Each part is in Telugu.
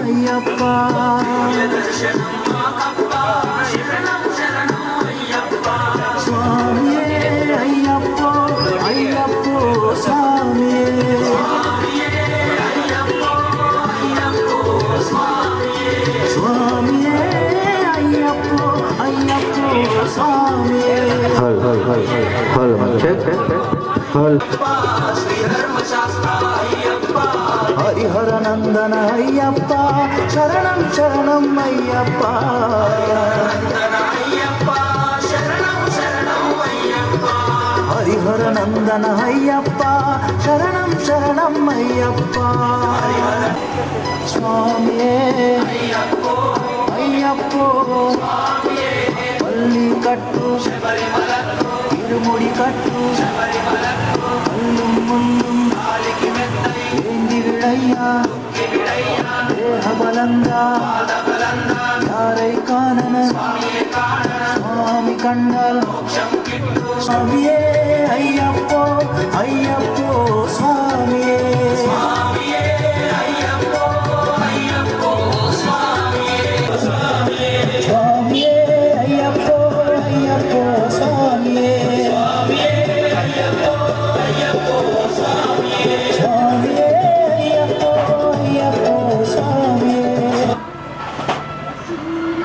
అయ్యప్ప స్వామియే అయ్యప్ప అయ్యప్ప స్వామియే స్వామియే అయ్యప్ప అయ్యప్ప స్వామియే హల్ చెక్ హల్ హరిహర నందన అయ్యప్ప శరణం శరణం అయ్యప్ప హరిహర నందన అయ్యప్ప శరణం శరణం అయ్యప్ప స్వామియే అయ్యప్ప పల్లి కట్టు ఇరుముడి కట్టు అల్లుం ముల్లుం ఏంది విడయ్యా దేహ బలంగా యారై కానన స్వామి కండ స్వామియే అయ్యప్ప అయ్యప్ప స్వామియే స్వామియే అయ్యప్ప అయ్యప్ప స్వామియే స్వామియే అయ్యప్ప అయ్యప్ప స్వామియే స్వామియే అయ్యప్ప అయ్యప్ప స్వామియే స్వామియే అయ్యప్ప అయ్యప్ప స్వామియే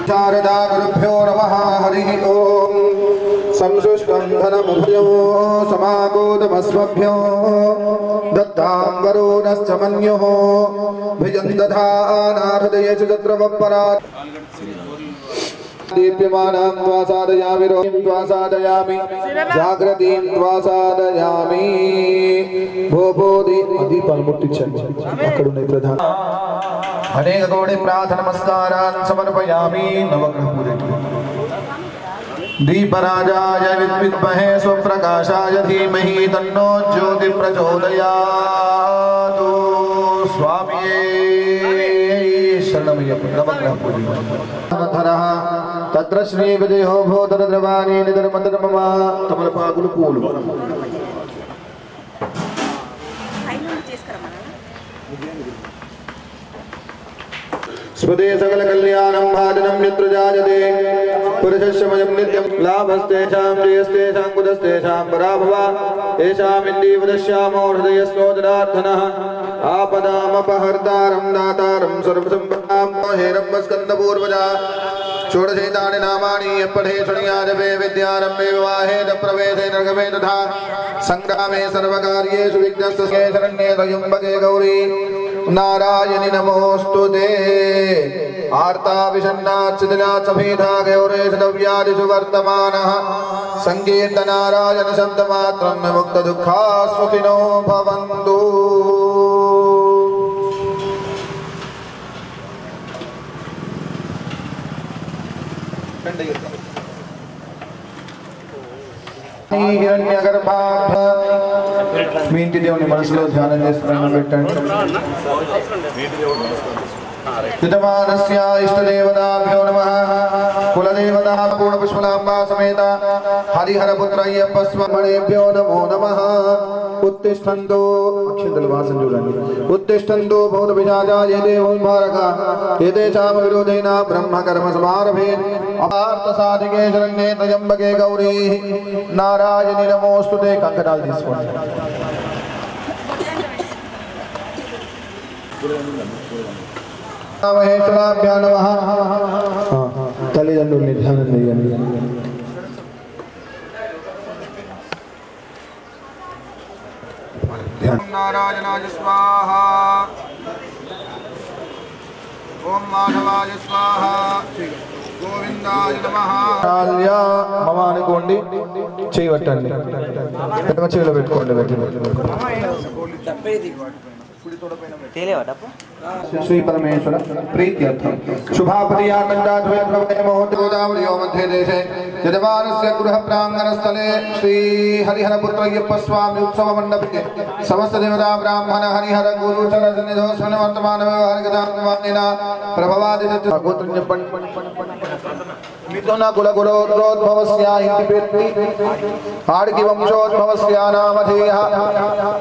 శారదా గురుభ్యో నమః హరి ఓం సంసృష్టం ధనముభయో సమాగోదమస్మభ్యో దత్తాం వరుణశ్చ మన్యుః భుజం దధానాహృదయేషు తత్రవపరాత్ దీప్యమానం త్వా సాధయామి రోహిం త్వా సాధయామి జాగ్రత్తీం త్వా సాధయామి భోబోధి దీపాలు ముట్టించండి అక్కడ ఉన్నాయి ప్రధాన అనేక కోటి ప్రార్థన నమస్కారాన్ సమర్పయామి నవగ్రహ పూజకి दीपराजाय विद्महे स्वप्रकाशाय धीमहि तन्नो ज्योति प्रचोदयात् स्वामिये शरणमय्यप्प नवग्रह पूजनः तत्र श्री विदेहो भोदर द्रवाणी निधर्मधर्ममा तमलपाकुल पूలు स्मृते सकल कल्याणं भाजनं यत्र जायते पुरुषस्यमयं नित्यं लाभस्तेषां श्रेयस्तेषां कुतस्तेषां पराभवा येषामिन्दीवदश्यामो हृदयस्नोदनार्थनः आपदामपहर्तारं दातारं सर्वसम्पदां हेरम्बस्कन्दपूर्वजा षोडशैतानि नामानि यपठे शृणुयाजपे विद्यारम्भे विवाहे प्रवेशे नरगमे तथा संग्रामे सर्वकार्येषु विघ्नस्तस्यै शरण्ये त्र्यम्बके गौरी नारायणि नमोस्तुते आर्ता विषण्णाच्छिदिनात् समेधा गौरेश दव्यादिषु वर्तमानः संकीर्तनारायण शब्दमात्रं विमुक्तदुःखास्वतिनो भवन्तु మీ ఇంటి దేవుని మనసులో ధ్యానం చేస్తున్నాను పెట్టండి విద్యమానస్య ఇష్టదేవతాభ్యో నమః కులదేవతా పూర్ణపుష్పలాంబా సమేత హరిహరపుత్ర అయ్యప్ప స్వామిభ్యో నమో నమః उत्तिष्ठन्तु अक्षन्तु वासं చూడండి उत्तिष्ठन्तु भूत विजाजाय देवं भारक एतेषां विरोधेन ब्रह्म कर्म समारभे अपार्थ साधिके शरण्ये त्र्यम्बके गौरी नारायणि नमोस्तुते कंकणाలు తీసుకోండి महेश्वराभ्यां नमः तल्लिదండ్రుల్ని ధ్యానం చేయండి नारायणाय स्वाहा ओम माधवाय स्वाहा गोविंदाय नमः आल्या मम అనుకోండి చేయి పట్టండి ఎడమ చేయిలో పెట్టుకోండి చెప్పేది श्री परमेश्वर प्रीत्यर्थम शुभापतियामंडाद्वैतप्रभयो मध्ये देशे यजमानस्य गृह प्रांगणस्थले श्री हरिहरपुत्र अय्यप्प स्वामी उत्सव मंडपे समस्त देवता ब्राह्मण हरिहर गुरु चरणसन्निधौ स्मरण वर्तमान व्यवहारिकतात्मानेन प्रभवादित गोत्रज्ञ मिथुन कुल गोत्रोद्भवस्य इति आडकी वंशोद्भवस्य नामधेयः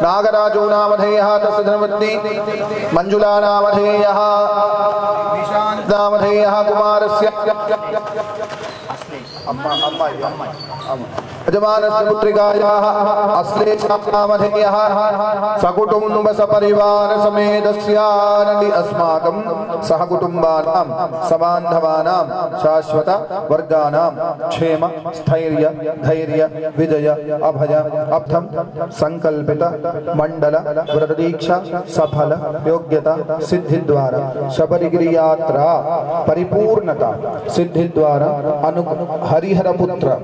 नागराजो नामधेयः तस्य धर्मपत्नी मंजुला नामधेयः नामधेयः कुमारस्य यजमानस्य पुत्रिकायाः अश्लेषां नामधेयः सकुटुम्ब सपरिवार समेतस्यानन्दि अस्माकं सहकुटुम्बानां सबान्धवानां शाश्वत वर्गानां क्षेम स्थैर्य धैर्य विजय अभय अब्धम संकल्पित मंडल व्रतदीक्षा सफल योग्यता सिद्धि द्वारा शबरिगिरि यात्रा परिपूर्णता सिद्धि द्वारा हरिहर पुत्र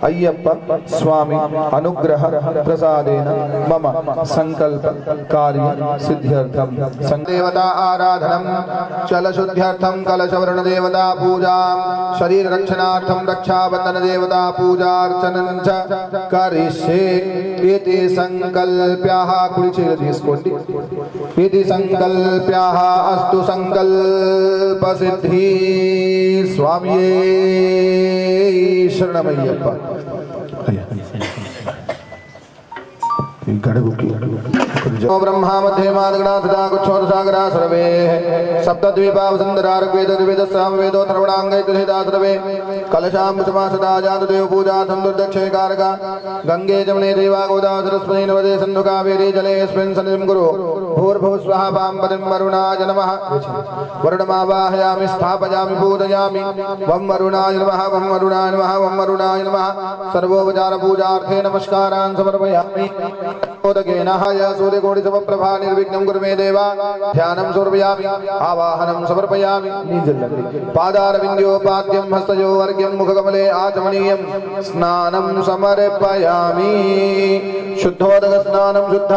अय्यप्प स्वामी अनुग्रह प्रसादेन मम संकल्प कार्य सिद्ध्यर्थम देवता आराधनम चल शुद्ध्यर्थम कलशवर्ण देवता पूजा शरीर रक्षणार्थम रक्षाबंधन देवता पूजा अर्चनं च करिष्ये इति संकल्प्याः कुडिचेर తీసుకోండి इति संकल्प्याः अस्तु संकल्प सिद्धि स्वामिये शरणमయ్యప్ప ब्रह्मा मध्ये मादगणा कुक्षोरसागरा सर्वे सप्तद्वीपा वसुंधरा ऋग्वेद ऋग्वेद सामवेदो सर्वणांगै तुहिता सर्वे कलशां समासदा जातदेव पूजा संदुर्दक्षे कारका गंगे जमुने देवा गोदा सरस्वती नर्मदे सिन्धु कावेरी जले अस्मिन् सन्निधिं कुरु भूर्भुवः स्वः पांपतिं वरुणाय नमः वरुणमावाहयामि स्थापयामि पूजयामि वं वरुणाय नमः वं वरुणाय नमः वं वरुणाय नमः सर्वोपचार पूजार्थे नमस्कारान् समर्पयामि मोदकेन हाय सूर्यकोटि समप्रभा निर्विघ्नं कुरु मे देवा ध्यानं समर्पयामि आवाहनं समर्पयामि पादारविन्द्योपाद्यं हस्तयो वर्ग्यं मुखकमले आचमनीयं स्नानं समर्पयामि शुद्धोदक स्नानं शुद्ध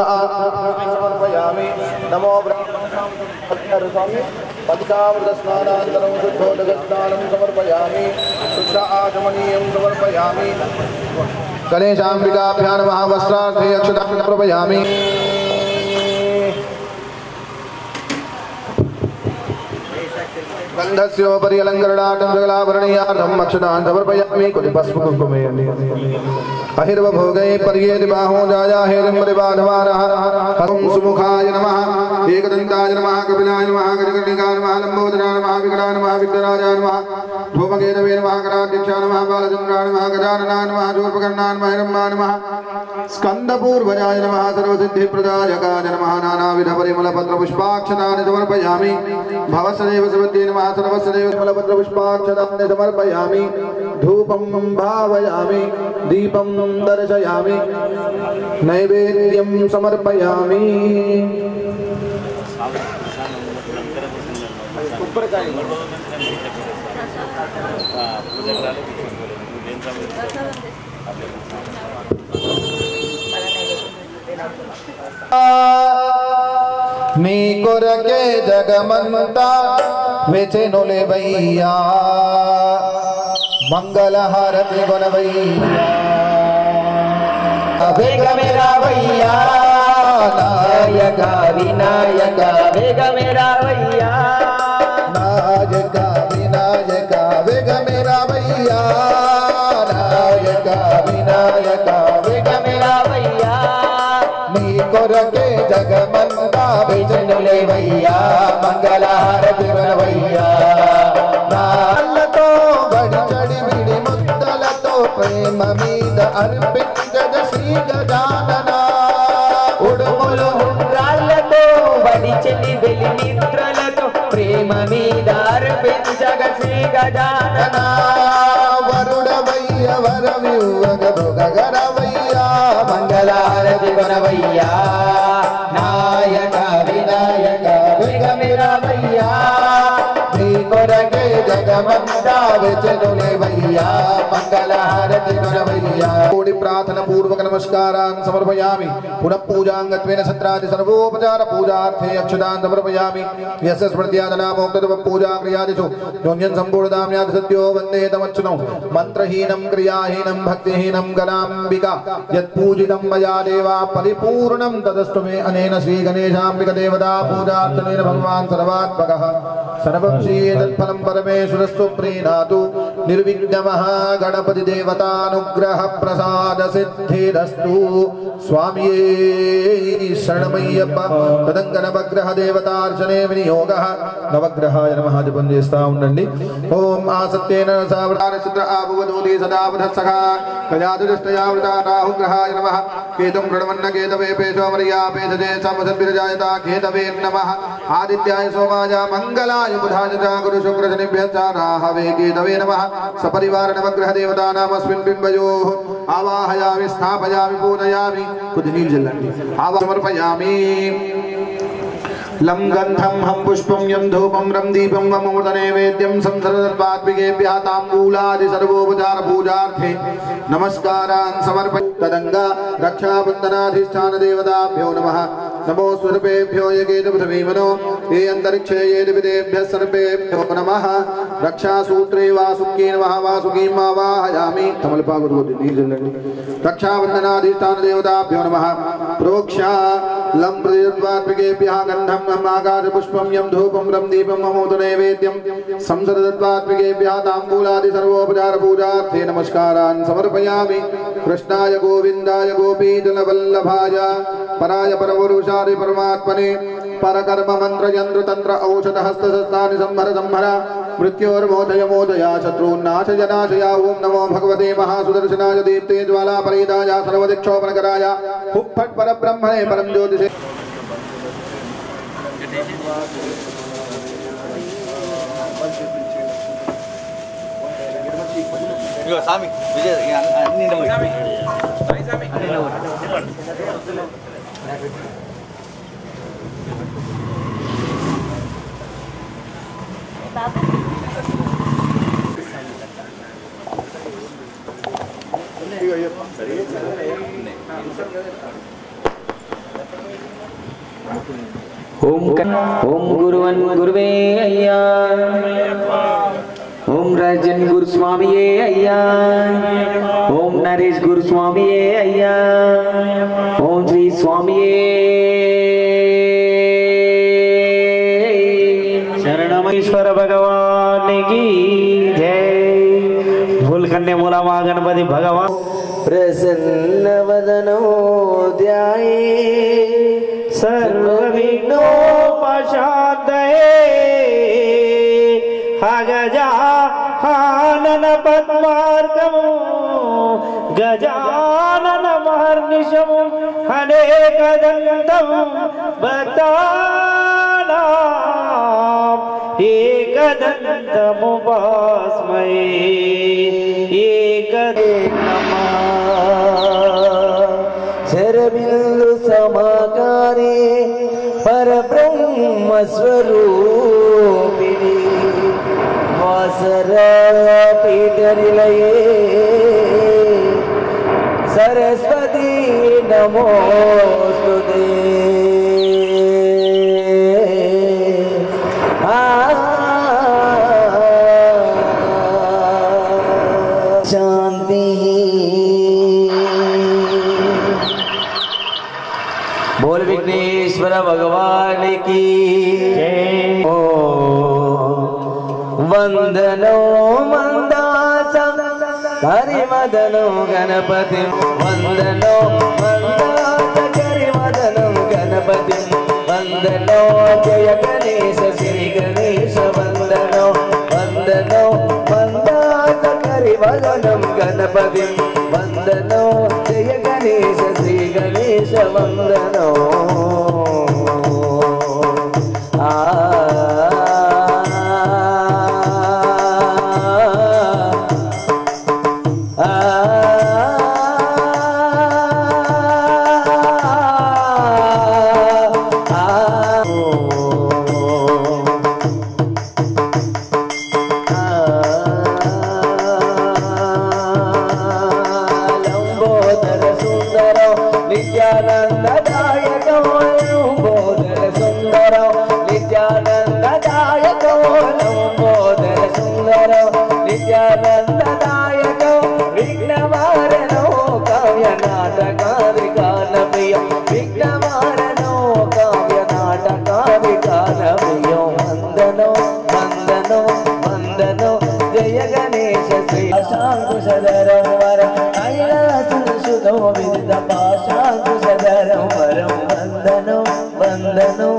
समर्पयामि नमो ब्रह्मणे पंचामृत स्नानानन्तरं शुद्धोदक स्नानं समर्पयामि शुद्ध आचमनीयं समर्पयामि गणेशाम्बिकाभ्यां नमः वस्त्रार्थे अक्षतां समर्पयामि गन्धस्योपरि अलङ्करणार्थं सकलाभरणीयार्थम् अक्षतान् समर्पयामि कुलिभस्मकुङ्कुमे अहिर्वभोगै पर्येति बाहो जायाहेरिमरिबाधवानः हं सुमुखाय नमः एकदन्ताय नमः कपिलाय नमः गजकर्णिकाय नमः लम्बोदराय नमः विकटाय नमः विघ्नराजाय नमः धूमकेतवे नमः कराध्यक्षाय नमः बालचन्द्राय नमः गजाननाय नमः शूर्पकर्णाय नमः हिरम्बाय नमः स्कन्दपूर्वजाय नमः सर्वसिद्धिप्रदायकाय नमः नानाविधपरिमलपत्रपुष्पाक्षतानि समर्पयामि भवसदेव सुबुद्धे नमः सर्वसदेव फलपत्रपुष्पाक्षतानि समर्पयामि धूपं भावयामि दीपं दर्शयामि नैवेद्यं समर्पयामि నీ కొరకే జగమంతా వెచెనులేవయ్యా మంగళహారతి కొనవయ్యా వేగమే రావయ్యా నాయక వినాయక వేగమే రావయ్యా నాయక వినాయక వేగమే రావయ్యా నాయక వినాయక వేగమే రావయ్యా నీ కొరకే జగమంతా వెచెనులేవయ్యా మంగళహారతి కొనవయ్యా నాళ్ళతో బడిచడి విడి ముద్దలతో ప్రేమ మీద అర్పించద శ్రీ గజానన ఉడుములు ఉండ్రాళ్ళతో బడిచెలి వెలి నిద్రలతో ప్రేమ మీద అర్పించగ శ్రీ గజానన వరుడవయ్య వరవివ్వగ భుగగరవయ్యా మంగళహారతి కొనవయ్యా నాయక వినాయక వేగమిరవయ్యా నీ కొరకే జగమంతా వెచెనులేవయ్యా మంగళహారతి కొనవయ్యా కోడి ప్రార్థన పూర్వక నమస్కారాన్ సమర్పయామి పునః పూజాంగత్వేన సత్రాది సర్వోపచార పూజార్థే అక్షతాన్ సమర్పయామి యస్య స్మృత్యాదనామోక్తవ పూజా క్రియాదిషు న్యూన్యం సంపూర్ణామ్యాది సత్యో వందే తమచ్చునౌ మంత్రహీనం క్రియాహీనం భక్తిహీనం గణాంబికా యత్పూజితం మయా దేవా పరిపూర్ణం తదస్తు మే అనేన శ్రీ గణేశాంబిక దేవతా పూజార్చనేన భగవాన్ సర్వాత్మకః సర్వక్షీ తత్ఫలం परमेश्वरस्तु प्रीणातु निर्विघ्नमः गणपति देवतानुग्रह प्रसाद सिद्धिरस्तु स्वामिये शरणमय्यप्पा तदंग नवग्रह देवतार्चने विनियोगः नवग्रहाय नमः जपं చేస్తా ఉండండి ఓం ఆసత్యేన సావధాన చిత్ర ఆభువదూతి సదా వదసఖా కజాదుష్టయావృతా రాహుగ్రహాయ నమః కేతుం ప్రణవన్న కేతవే పేశోమరియా పేదజే సమసద్విరజాయతా కేతవే నమః ఆదిత్యాయ సోమాయ మంగళాయ బుధాయ గురు శుక్ర శనిభ్యశ్చ రాహవే కేతవే నమః సపరివార నవగ్రహ దేవతానామస్మిన్ బింబయోః ఆవాహయామి స్థాపయామి పూజయామి కొద్ది నీళ్ళు చల్లండి సమర్పయామి लं गंधम हम पुष्पम यम धूपम रम दीपम वमूर्त नैवेद्यम संसर्गत्वात्मिकेभ्यः ताम्बूलादि सर्वोपचार पूजार्थे नमस्कारान् समर्पयामि तदंगा रक्षाबंधनाधिष्ठान देवताभ्यो नमः नमो स्वरूपेभ्यो यकेतपृथ्वीमनो ये अंतरिक्षे ये दिविदेभ्यः सर्वेभ्यो नमः रक्षासूत्रे वासुकीं वासुकीं आवाहयामि रक्षाबंधनाधिष्ठान देवताभ्यो नमः प्रोक्षा लं प्रदत्वात्मिकेभ्यः गन्धं आकाश पुष्पं यं धूपं रं दीपं ममोद नैवेद्यं संसर्गत्वात्मिकेभ्यः ताम्बूलादि सर्वोपचार पूजार्थे नमस्कारान् समर्पयामि कृष्णाय गोविन्दाय गोपीजनवल्लभाय पराय परपुरुषाय परमात्मने परकर्म मंत्र यंत्र तंत्र औषध हस्त शस्त्राणि संहर संहर मृत्योर्मोदय मोदया शत्रून्नाशय नाशय ओं नमो भगवते महासुदर्शनाय दीप्ते ज्वाला परिदाय सर्वदिक्षोपनकराय हुफ्फट् परब्रह्मणे परम ज्योतिषे स्वामी विजय ओम गुरुवन गुरुवे अय्या ओम राजन गुरु स्वामी अय्या ओम नरेश गुरु स्वामी अय्या ओम श्री स्वामी शरणमेश्वर भगवान की जय। भूलखंडे मूला गणपति भगवान प्रसन्न वदनो ध्याये सर्वविघ्नोपशान्तये गजानन पद्मार्कम् गजानन महर्निशम् अनेकदन्तम् भक्तानाम् एकदन्तमुपास्महे शरबिन्दु समाकारे परब्रह्म स्वरूपिणी वासरपीठनिलये सरस्वती नमोस्तुते। शांति बोल विघ्नेश्वर भगवान की जय। वंदनो मंदासं हरिवदनो गणपति वंदनो मंदास हरिवदनो गणपति वंदनो जय गणेश श्री गणेश वंदनो वंदनो मंदास हरिवदनो गणपति वंदनो जय गणेश श्री गणेश वंदनो वंदनो వందనో వందనో జయ గణేశ శ్రీ పాశాంకుశధరం వరం కైలాససుతో విదిత పాశాంకుశధరం వరం వందనో వందనో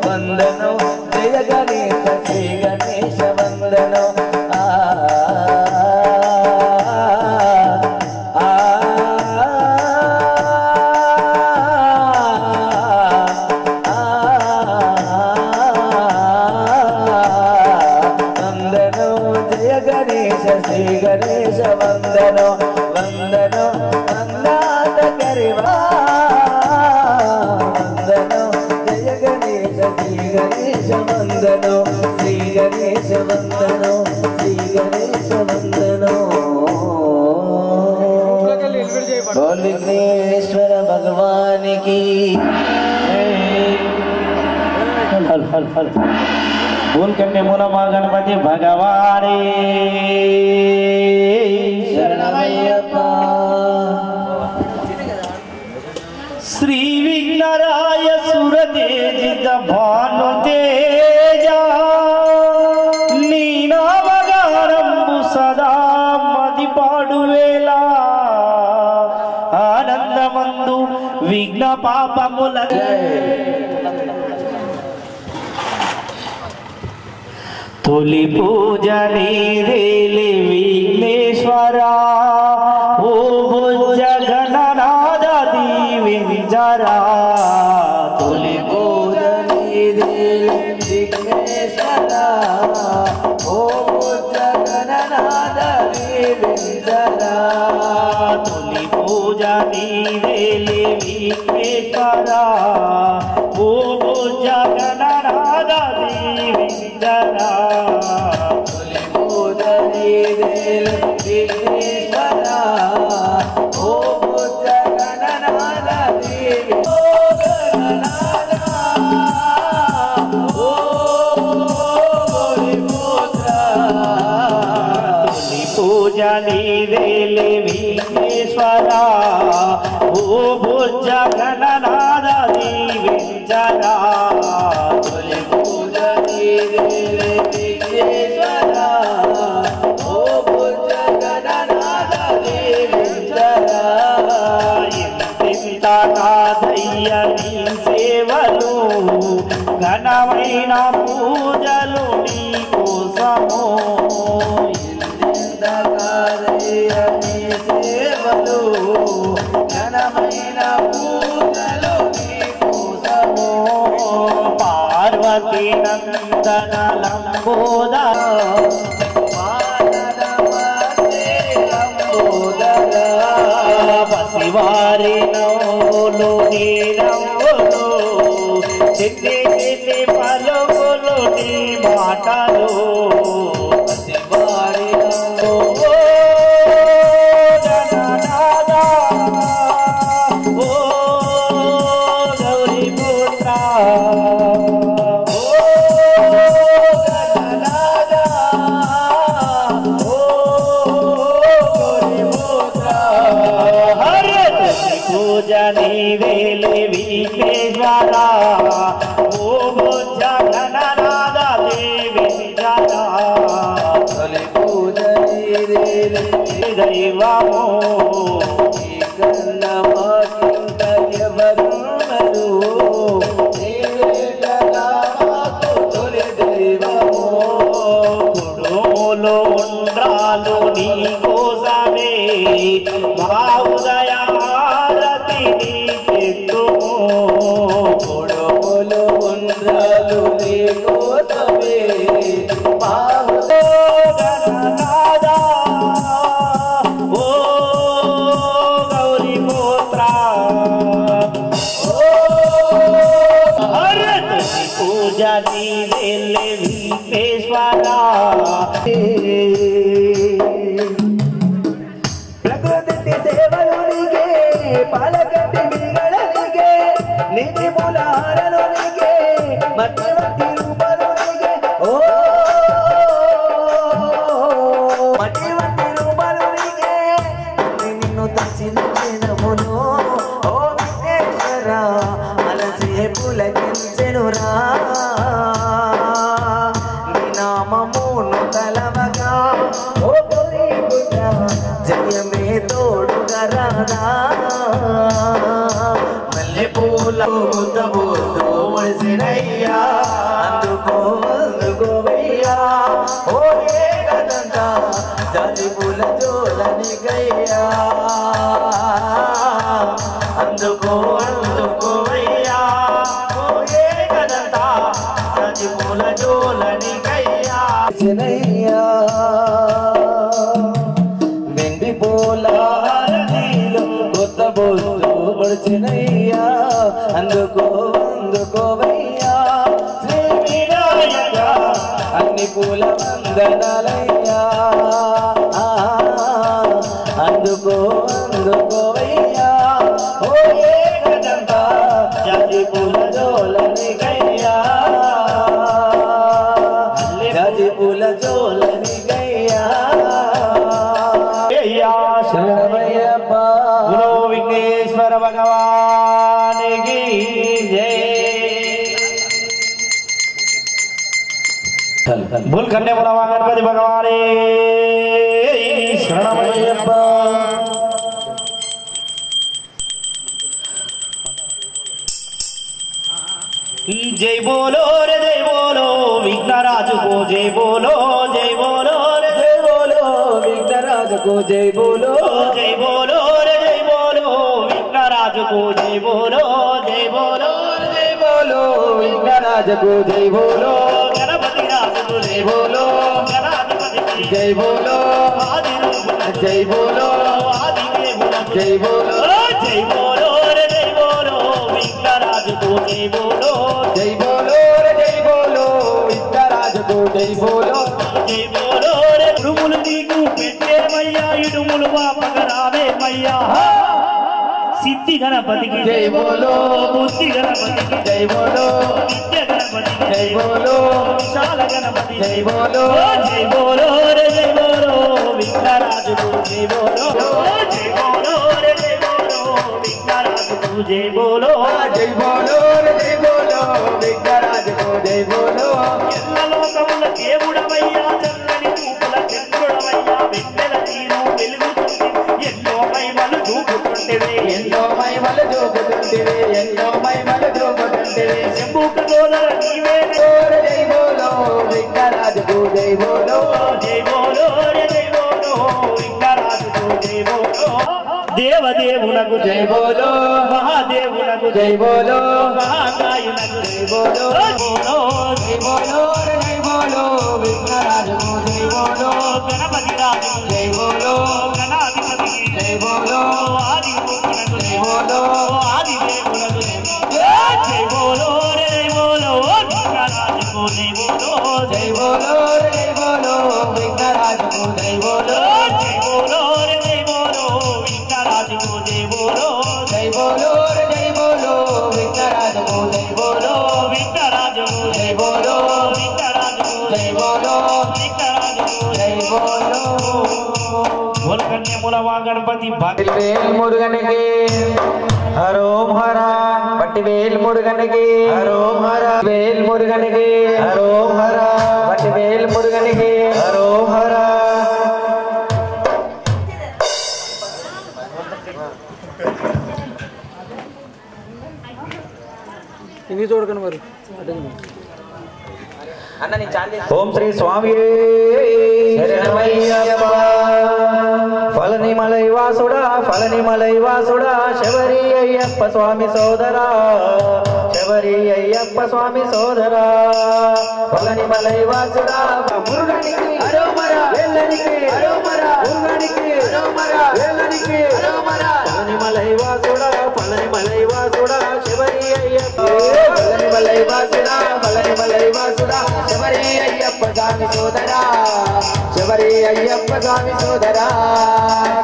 వందనో జయ గణేశ శ్రీ గణేశ వందనో శ్రీ గణేశ వందనో వందనో వందనాత కరివా వందనో జయ గణేశ శ్రీ గణేశ వందనో శ్రీ గణేశ వందనో శ్రీ గణేశ వందనో बोल विघ्नेश्वर भगवान की बोल करने मोना माँ गणपति भगवान शरणमय्यप्पा श्री विघ्नराय सुरतेजित भानु तेजा नीनावगारंबु सदा मदि पाडुवेला आनंदमंदु विघ्न पापमुल తొలి పూజ నీదేలి విఘ్నేశ్వరా ఓ భుజ గణనాద దీవించరా తొలి పూజ నీదేలి విఘ్నేశ్వరా ఓ భుజ గణనాద దీవించరా తొలి పూజ నీదేలి విఘ్నేశ్వరా ఓ భుజ గణనాద దీవించరా తొలి పూజ నీదేలి విఘ్నేశ్వరా ఓ భుజ గణనాద తొలి పూజ నీదేలి విఘ్నేశ్వరా ఓ భుజ గణనాద దీవించరా తొలి పూజ నీదేలి విఘ్నేశ్వరా ఓ భుజ గణనాద దీవించరా ఇంత కాదయ్య నీ సేవలు ఘనమైన పూజలు నీ కోసము ఇంత కాదయ్య నీ సేవలు ఘనమైన పూజలు నీ కోసము పార్వతీ నందన లంబోదర పసివారి నవ్వులు నీ నవ్వులు చిన్ని చిన్ని పలుకులు నీ మాటలు పసివారి నవ్వు గణనాదా ఓ గౌరీ పుత్ర ఓ గణనాదా ఓ గౌరీ పుత్ర హరే పూజ నీదేలి విఘ్నేశ్వరా ఓ భుజ గణనాద దీవించరా తొలి పూజ నీదేలి దైవము ఈ కన్నమాకింకర్యవరుణరు నీవే కదా మాకు తొలి దైవము కుడుములు ఉండ్రాలు నీ కోసమే మా ఉదయ హారతి నీకెత్తుము కొడుములు ఉండ్రాలు నీ కోసమే మా గణనాద ఓ గౌరీ పుత్ర ఓ హరతి పూజ నీదేలి విఘ్నేశ్వరా ప్రకృతి సేవలునికే పాలకట్టి మిగళనికే నిధి ములారనునికే మధ్యవర్తి రూపలునికే ఓ మధ్యవర్తి రూపలునికే నిన్ను తచ్చిన దినమును ఓ విఘ్నేశ్వర అలసే పులకించెనురా నీ నామం నామమును తలవగా ఓ గౌరీ గుడ్డ జయమే తోడుగా రాదా మల్లెపూల ముద్దబోతో వసినయ్యా అందుకో అందుకోవయ్యా ఓ ఏకదంతా జాజి పూల జోలని గయ్యా అందుకో అందుకోవయ్యా ఓ ఏకదంతా జాజి పూల జోలని గయ్యా చినయ్యా వెండి పూల హారతిలో కొత్త బొట్టు పొడిచినయ్యా అందుకో అందుకోవయ్యా శ్రీ వినాయక అన్ని పూల వందనాలయ్యా అందుకో అందుకోవయ్యా ఓ ఏకదంతా జాజి పూల జోలని గయ్యా జాజి పూల జోలని గయ్యా శరణమయ్యప్ప గురు విఘ్నేశ్వర భగవానికి జై बोल करने वाला गणपति भगवान शरणमయ్యప్ప जय बोलो रे जय बोलो विघ्नराज को जय बोलो जय बोलो रे जय बोलो विघ्नराज को जय बोलो जय बोलो रे जय बोलो विघ्नराज को जय बोलो जय बोलो जय बोलो विघ्नराज को जय बोलो गणपति राज को जय बोलो गणाधिपति जय बोलो आदि रूप जय बोलो आदि देव जय बोलो जय बोलो रे जय बोलो विघ्नराज को जय बोलो जय बोलो रे जय बोलो विघ्नराज को जय बोलो जय बोलो रे रुमुल नीकु పెట్టే మయ్యా ఇడుములు వాపగరావే మయ్యా సిద్ధి గణపతి की जय बोलो బుద్ధి గణపతి की जय बोलो విద్య గణపతి की जय बोलो విశాల గణపతి जय बोलो जय बोलो रे जय बोलो विघ्नराज को जय बोलो जय बोलो रे जय बोलो विघ्नराज को जय बोलो जय बोलो रे जय बोलो विघ्नराज को जय बोलो ఎల్ల లోకముల దేవుడవయ్యా చల్లని చూపుల చంద్రుడవయ్యా వెన్నెల తీరు వెలుగుతుంది ఎన్నో మహిమలు చూపుతుంటివే ఎన్నో మహిమలు చూపుతుంటివి ఎన్నో మహిమలు చూపుతుంటివి శంభుక సోదర నీవే జై బోలో విఘ్నరాజ్ को जय बोलो జై బోలో రే జై బోలో విఘ్నరాజుకు జై బోలో దేవదేవునకు जय बोलो మహాదేవునకు जय बोलो మహాకాయునకు जय बोलो బోలో जय बोलो रे जय बोलो विघ्नराज को जय बोलो గణపతి రాజు जय बोलो గణాధిపతి जय बोलो ఆది రూపునకు जय बोलो ఆది దేవునకు జై బోలో రే జై బోలో విఘ్నరాజుకు జై బోలో जय बोलो रे जय बोलो विघ्नराज को जय बोलो जय बोलो रे जय बोलो विघ्नराजु को जय बोलो जय बोलो रे जय बोलो विघ्नराज को जय बोलो विघ्नराजु को जय बोलो विघ्नराजु को जय बोलो विघ्नराजु को जय बोलो बोल कन्या मूलवा गणपति भाग वेल मुरुगन के हरोम हरा पट्टिवेल मुरुगन के हरोम हरा वेल मुरुगन के हरोम हरा पट्टिवेल मुरुगन के हरोम हरा इन्हीं जोड़ कर मर ओम श्री स्वामी शरणमయ్యప్ప ఫలని మలైవాసుడా ఫలని మలైవాసుడా శబరి అయ్యప్ప స్వామి సోదరా శబరి అయ్యప్ప స్వామి సోదరా ఫలని మలైవాసుడా మురుగనికి అరోమరా వేలనికి అరోమరా మురుగనికి అరోమరా వేలనికి అరోమరా ఫలని మలైవాసుడా శబరి అయ్యప్ప ఫలని మలైవాసుడా శబరి అయ్యప్ప స్వామి సోదరా శబరి అయ్యప్ప స్వామి సోదరా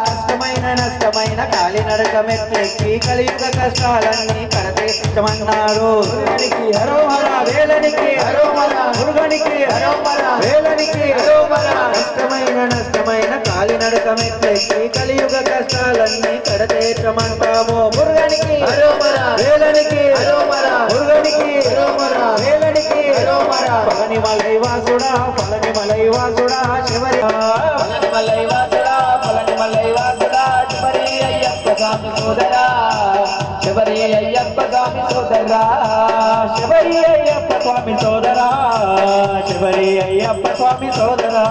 కష్టమైన నష్టమైన కాలి నడక మెట్లెక్కి కలియుగ కష్టాలన్నీ కడతీర్చమన్నాడు మురుగనికి హరోమర వేలనికి హరోమర మురుగనికి హరోమర వేలనికి హరోమర కష్టమైన నష్టమైన కాలి నడక మెట్లెక్కి కలియుగ కష్టాలన్నీ కడతీర్చమంటాము మురుగనికి హరోమర వేలనికి హరోమర మురుగనికి హరోమర వేలనికి హరోమర పళని మలైవాసుడా పళని మలైవాసుడా శబరి పళని మలైవాసుడా పళని మలైవాసుడా శబరి అయ్యప్ప స్వామి సోదరా శబరి అయ్యప్ప స్వామి సోదరా శబరి అయ్యప్ప స్వామి సోదరా శబరి అయ్యప్ప స్వామి సోదరా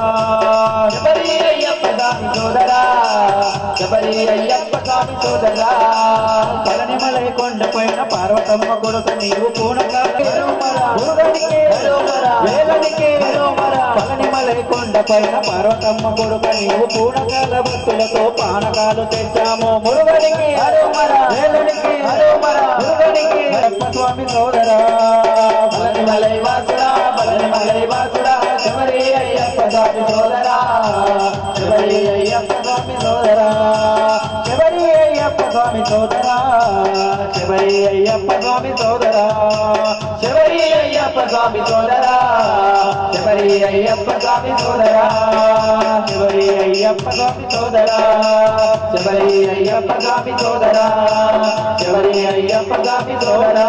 శబరి అయ్యప్ప స్వామి సోదరా శబరి అయ్యప్ప స్వామి సోదరా పళని మలై కొండపైన పార్వతమ్మ కొడుక నీవు పళని మలై కొండపైన పార్వతమ్మ కొడుక నీవు పూనకాల భక్తులతో పానకాలు తెచ్చాము మురుగనికి వేలునికి మురుగనికి అయ్యప్ప స్వామి సోదరా పళని మలై వాసుడా పళని మలై వాసుడా శబరి అయ్యప్ప స్వామి సోదరా శబరి అయ్యప్ప స్వామి సోదరా శబరి అయ్యప్ప స్వామి సోదరా శబరి అయ్యప్ప స్వామి సోదరా శబరి అయ్యప్ప స్వామి సోదరా శబరి అయ్యప్ప స్వామి సోదరా శబరి అయ్యప్ప స్వామి సోదరా శబరి అయ్యప్ప స్వామి సోదరా శబరి అయ్యప్ప స్వామి సోదరా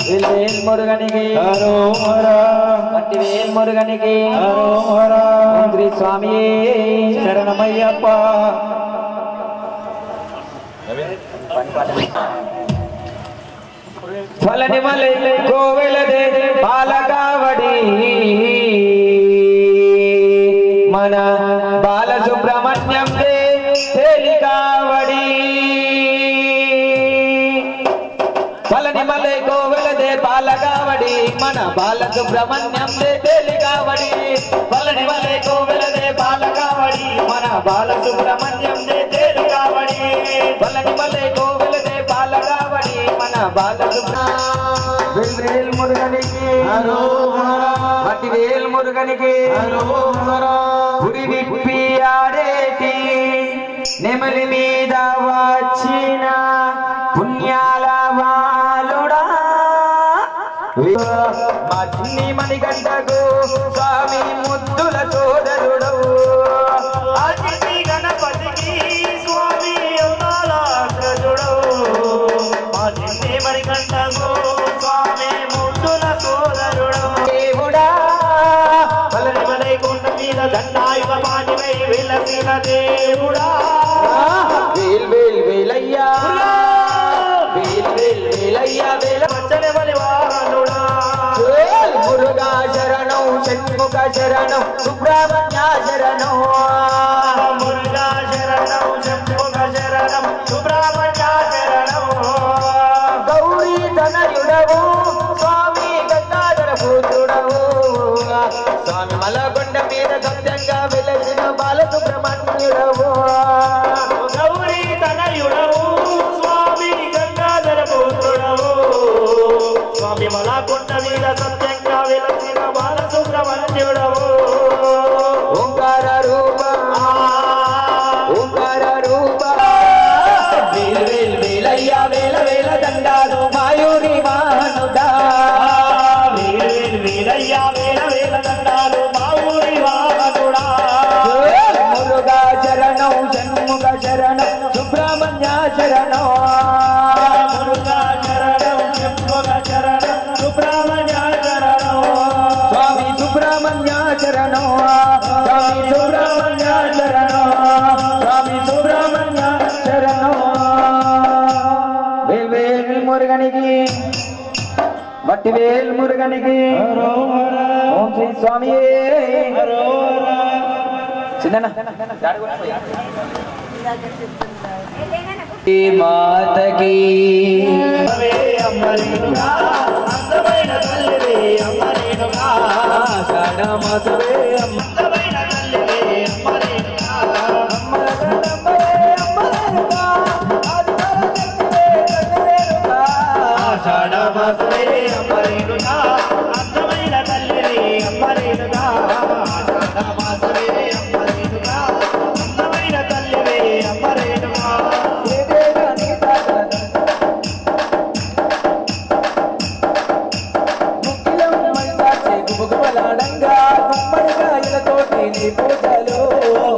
వేల్ మురుగనికి పట్టివేల్ మురుగనికి శ్రీ స్వామి శరణమయ్యప్ప పళని మలై కోవెలదే బాలకావడి మన బాలసుబ్రహ్మణ్యం దే తేలికావడి పళని మలై కోవెలదే బాలకావడి మన బాలసుబ్రహ్మణ్యం దే తేలికావడి పళని మలై కోవెలదే బాలకావడి మన బాలసుబ్రహ్మణ్యం దే తేలికావడి పళని మలై కోవెలదే బాలకావడి మన బాలసుబ్రహ్మణ్యం మురుగనికి వటివేల్ మురుగనికి గుడి విప్పి ఆడేటి నెమలి మీద వచ్చిన పుణ్యాల వాలుడా మా చిన్ని మణిగంటకు స్వామి ముద్దుల సోదరుడవు గణపతికి స్వామి మా చిన్ని మణిగంటకు స్వామి ముద్దుల సోదరుడవు దేవుడా పళని మలై కొండ మీద దండాయుధ మానివై వెలసిన దేవుడా వేల్ వేల్ వేలయ్యా వేల్ వేల్ వేలయ్యా వేల మచ్చని బలి వాహనుడా మురుగా శరణం షణ్ముఖ శరణం సుబ్రహ్మణ్య శరణం మురుగా శరణం షణ్ముఖ శరణం సుబ్రహ్మణ్య శరణం గౌరీ తనయుడవు స్వామి గంగాధర పుత్రుడవు స్వామి మలకొండ మీద సత్యంగా వెలసిన బాలసుబ్రహ్మణ్యుడవు గౌరీ తనయుడవు స్వామి గంగాధర పుత్రుడవు స్వామి మలకొండ మీద సత్యంగా వెలసిన బాలసుబ్రహ్మణ్యుడవు ఓంకార రూప ఓంకార రూప వేల్ వేల్ వేలయ్యా వేల వేల దండాలు మాయూరి మానుడా వేల్ వేల్ వేలయ్యా వేల వేల దండాలు మాయూరి మానుడా మురుగా శరణం షణ్ముఖ శరణం సుబ్రహ్మణ్య శరణం మురుగా శరణం షణ్ముఖ శరణం సుబ్రహ్మణ్య శరణం స్వామి సుబ్రహ్మణ్య శరణం స్వామి సుబ్రహ్మణ్య శరణం స్వామి సుబ్రహ్మణ్య శరణం వేల్ వేల్ మురుగనికి వట్టివేల్ మురుగనికి ఓం శ్రీ స్వామి చిన్న మాతకి అందమైన తల్లివే అమ్మరేనుగా సడమసవే అందమైన తల్లివే అమ్మరేనుగా సడమసవే అమ్మరేనుగా అందమైన తల్లివే అమ్మరేనుగా సడమసవే అమ్మరేనుగా అందమైన తల్లివే అమ్మరేనుగా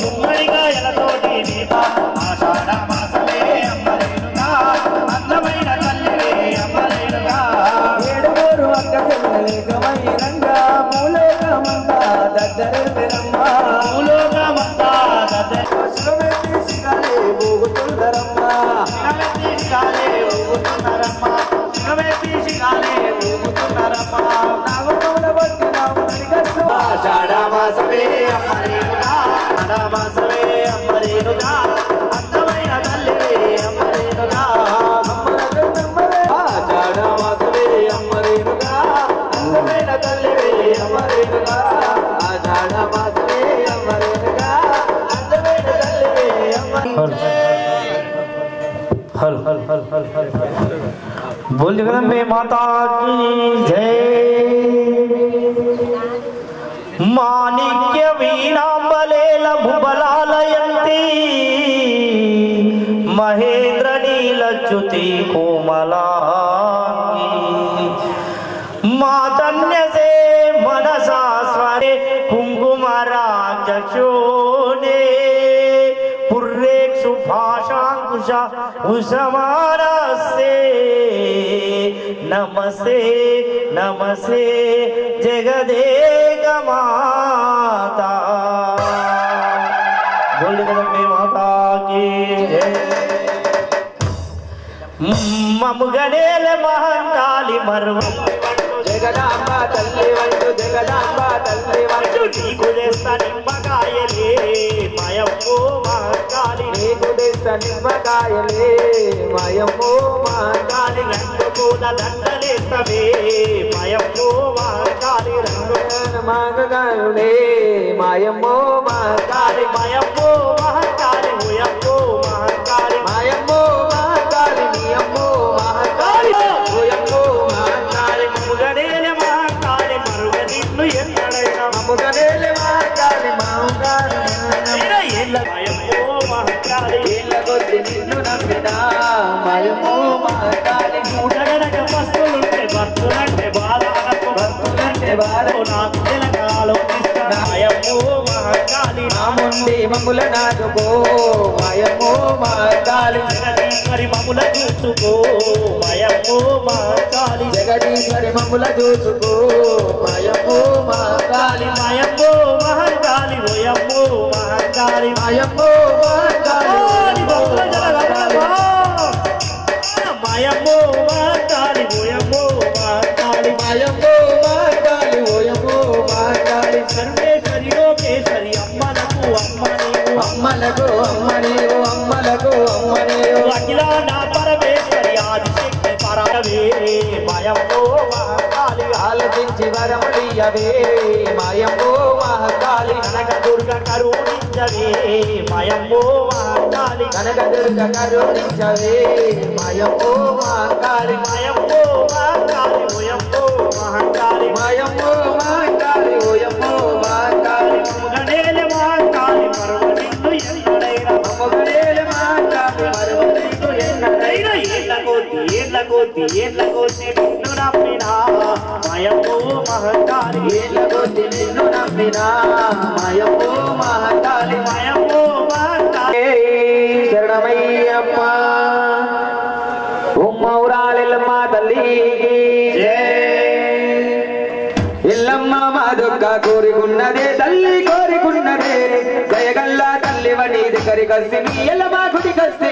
గుమ్మడికాయలతోటి నీ ఆషాఢ మాసమే అమ్మరేనుగా అందమైన తల్లివే అమ్మరేనుగా ఏడుగురు అక్క చెల్లెలు దగ్గరేరమ్మ భూలోకమంతా దగ్గర శివమెత్తి శిఖలే ఊగుతుందరమ్మ శివమెత్తి శిఖాలే ఊగుతున్నారమ్మ శివమెత్తి శిఖాలే ఊగుతున్నారమ్మ నాగముల బట్టి నామనిగస్సు ఆషాఢమాసమే అమ్మరేనుగా ఆషాఢమాసమే అమ్మరేనుగా అందమైన తల్లివే అమ్మరేనుగా ఆషాఢమాసమే అమ్మరేనుగా అందమైన తల్లివే అమ్మరేనుగా ఆషాఢమాసమే అమ్మరేనుగా అందమైన తల్లివే हल हल हल हल हल बोल जगदम्बे माता की जय माणिक्य वीणांबले लभुबलालयन्ती महेंद्र नीलच्युति कोमलांगी मातन्य से मनसा स्वरे कुंकुमराक्षोणे पुर्रेक्षु भाषांकुशा उषमानसे नमस्ते नमस्ते जगदेक माता बोल जगदम्बे माता की जय ममुगनेल महंकाली मर्व జగదాంబ తల్లి వంటు జగదాంబ తల్లి వంటు నీకు చేస్తా నిమ్మకాయలే మయమ్మో మహంకాళి నీకు తెస్త నిమ్మకాయలే మయమ్మో మహంకాళి రంగు పూల దండలేస్తవే మయమ్మో మహంకాళి రంగు మాగగారుడే మాయమ్మో మహంకాళి మయమ్మో మహంకాళి ఓయమ్మో మహంకాళి మాయమ్మో మహంకాళి నీయమ్మో మహంకాళి ఓయమ్మో మహంకాళి ముగడేల మహంకాళి మరుగ నిన్ను ఎన్నడైనా ముగనేలే మహంకాళి మహంకాళి మయమ్మో మహంకాళి ఏళ్ళ కొద్ది నిన్ను నమ్మినా మాయమ్మో మహంకాళి ముడగడగ పస్తులుంటే భక్తులంటే బాధనకు భక్తులంటే బాధ నాకు తెలంగాణలో మయమ్మో మహంకాళి నాముండి మమ్ముల నాటుకో మాయమ్మో మహంకాళి జగదీశ్వరి మమ్ముల చూసుకో మయమ్మో మహంకాళి జగదీశ్వరి మమ్ముల చూసుకో మాయమ్మో మహంకాళి మయమ్మో మహంకాళి ఓయమ్మో మహంకాళి మాయమ్మో మహంకాళి మయమ్మో మహంకాళి ఓయమ్మో మహంకాళి మాయమ్మో మహంకాళి ఓయమ్మో మహంకాళి సర్వేశ్వరి లోకేశ్వరి అమ్మలకు అమ్మ నీవు అమ్మలకు అమ్మనేవు అమ్మలకు అమ్మనేవు అఖిలాండ పరమేశ్వరి ఆదిశక్తి పరమవే మయమ్మో మహంకాళి ఆలపించి వరములియవే మాయమ్మో మహంకాళి కనక దుర్గ కరుణించవే మయమ్మో మహంకాళి కనకదుర్గ కరుణించవే మాయమ్మో మహంకాళి మయమ్మో మహంకాళి ఓయమ్మో మహంకాళి మాయమ్మో మహంకాళి ఓయమ్మో మహంకాళి ముగడేల మహంకాళి మరువ నిన్ను ఎన్నడైనా మొగలేలు మహంకాళి మరువ నీకు ఎన్నడైనా ఏళ్ళ కొద్ది నిన్ను నమ్మినా మయమ్మో మహంకాళి ఏళ్ళ కొద్ది నిన్ను నమ్మినా మాయమ్మో మహంకాళి మయమ్మో మహంకాళి శరణమయ్యప్ప ఉమ్మౌరాలెల్లమ్మ తల్లికి ఎల్లమ్మ మాదొక్క కోరికున్నదే తల్లి కోరికున్నదే జయగల్లా తల్లి వని దగ్గరికొస్తే ఎల్లమ్మ గుడికొస్తే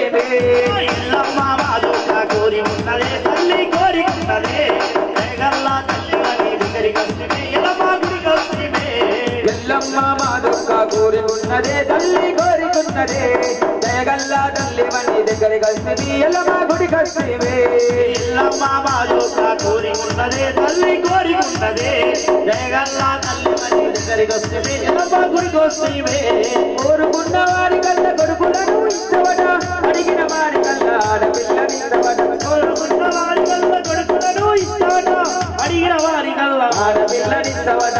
ఎల్లమ్మ మాదొక్క కోరి ఉన్నదే తల్లి కోరి ఉన్నదే జయగల్లా తల్లి వారి దగ్గరికి వస్తే ఎల్లమ్మ గుడికి వస్తే ఎల్లమ్మ మాదొక్క కోరికున్నదే తల్లి కోరికున్నదే జయగల్లా తల్లి వని దగ్గరికొస్తే ఎల్లమ్మ గుడికొస్తే ఎల్లమ్మ మాదొక్క కోరి ఉన్నదే తల్లి కోరి ఉన్నదే జయగల్లా తల్లి వారి దగ్గరికి వస్తే ఎల్లమ్మ గుడికి వస్తే కోరుకున్న వారి కళ్ళ కొడుకులను ఇష్టవట అడిగిన వారి కళ్ళ ఆడపిల్లని ఇష్టవట కోరుకున్న వారి కల్ల కొడుకులను ఇస్తాట అడిగిన వారి కల్ల ఆడపిల్లని ఇష్టవట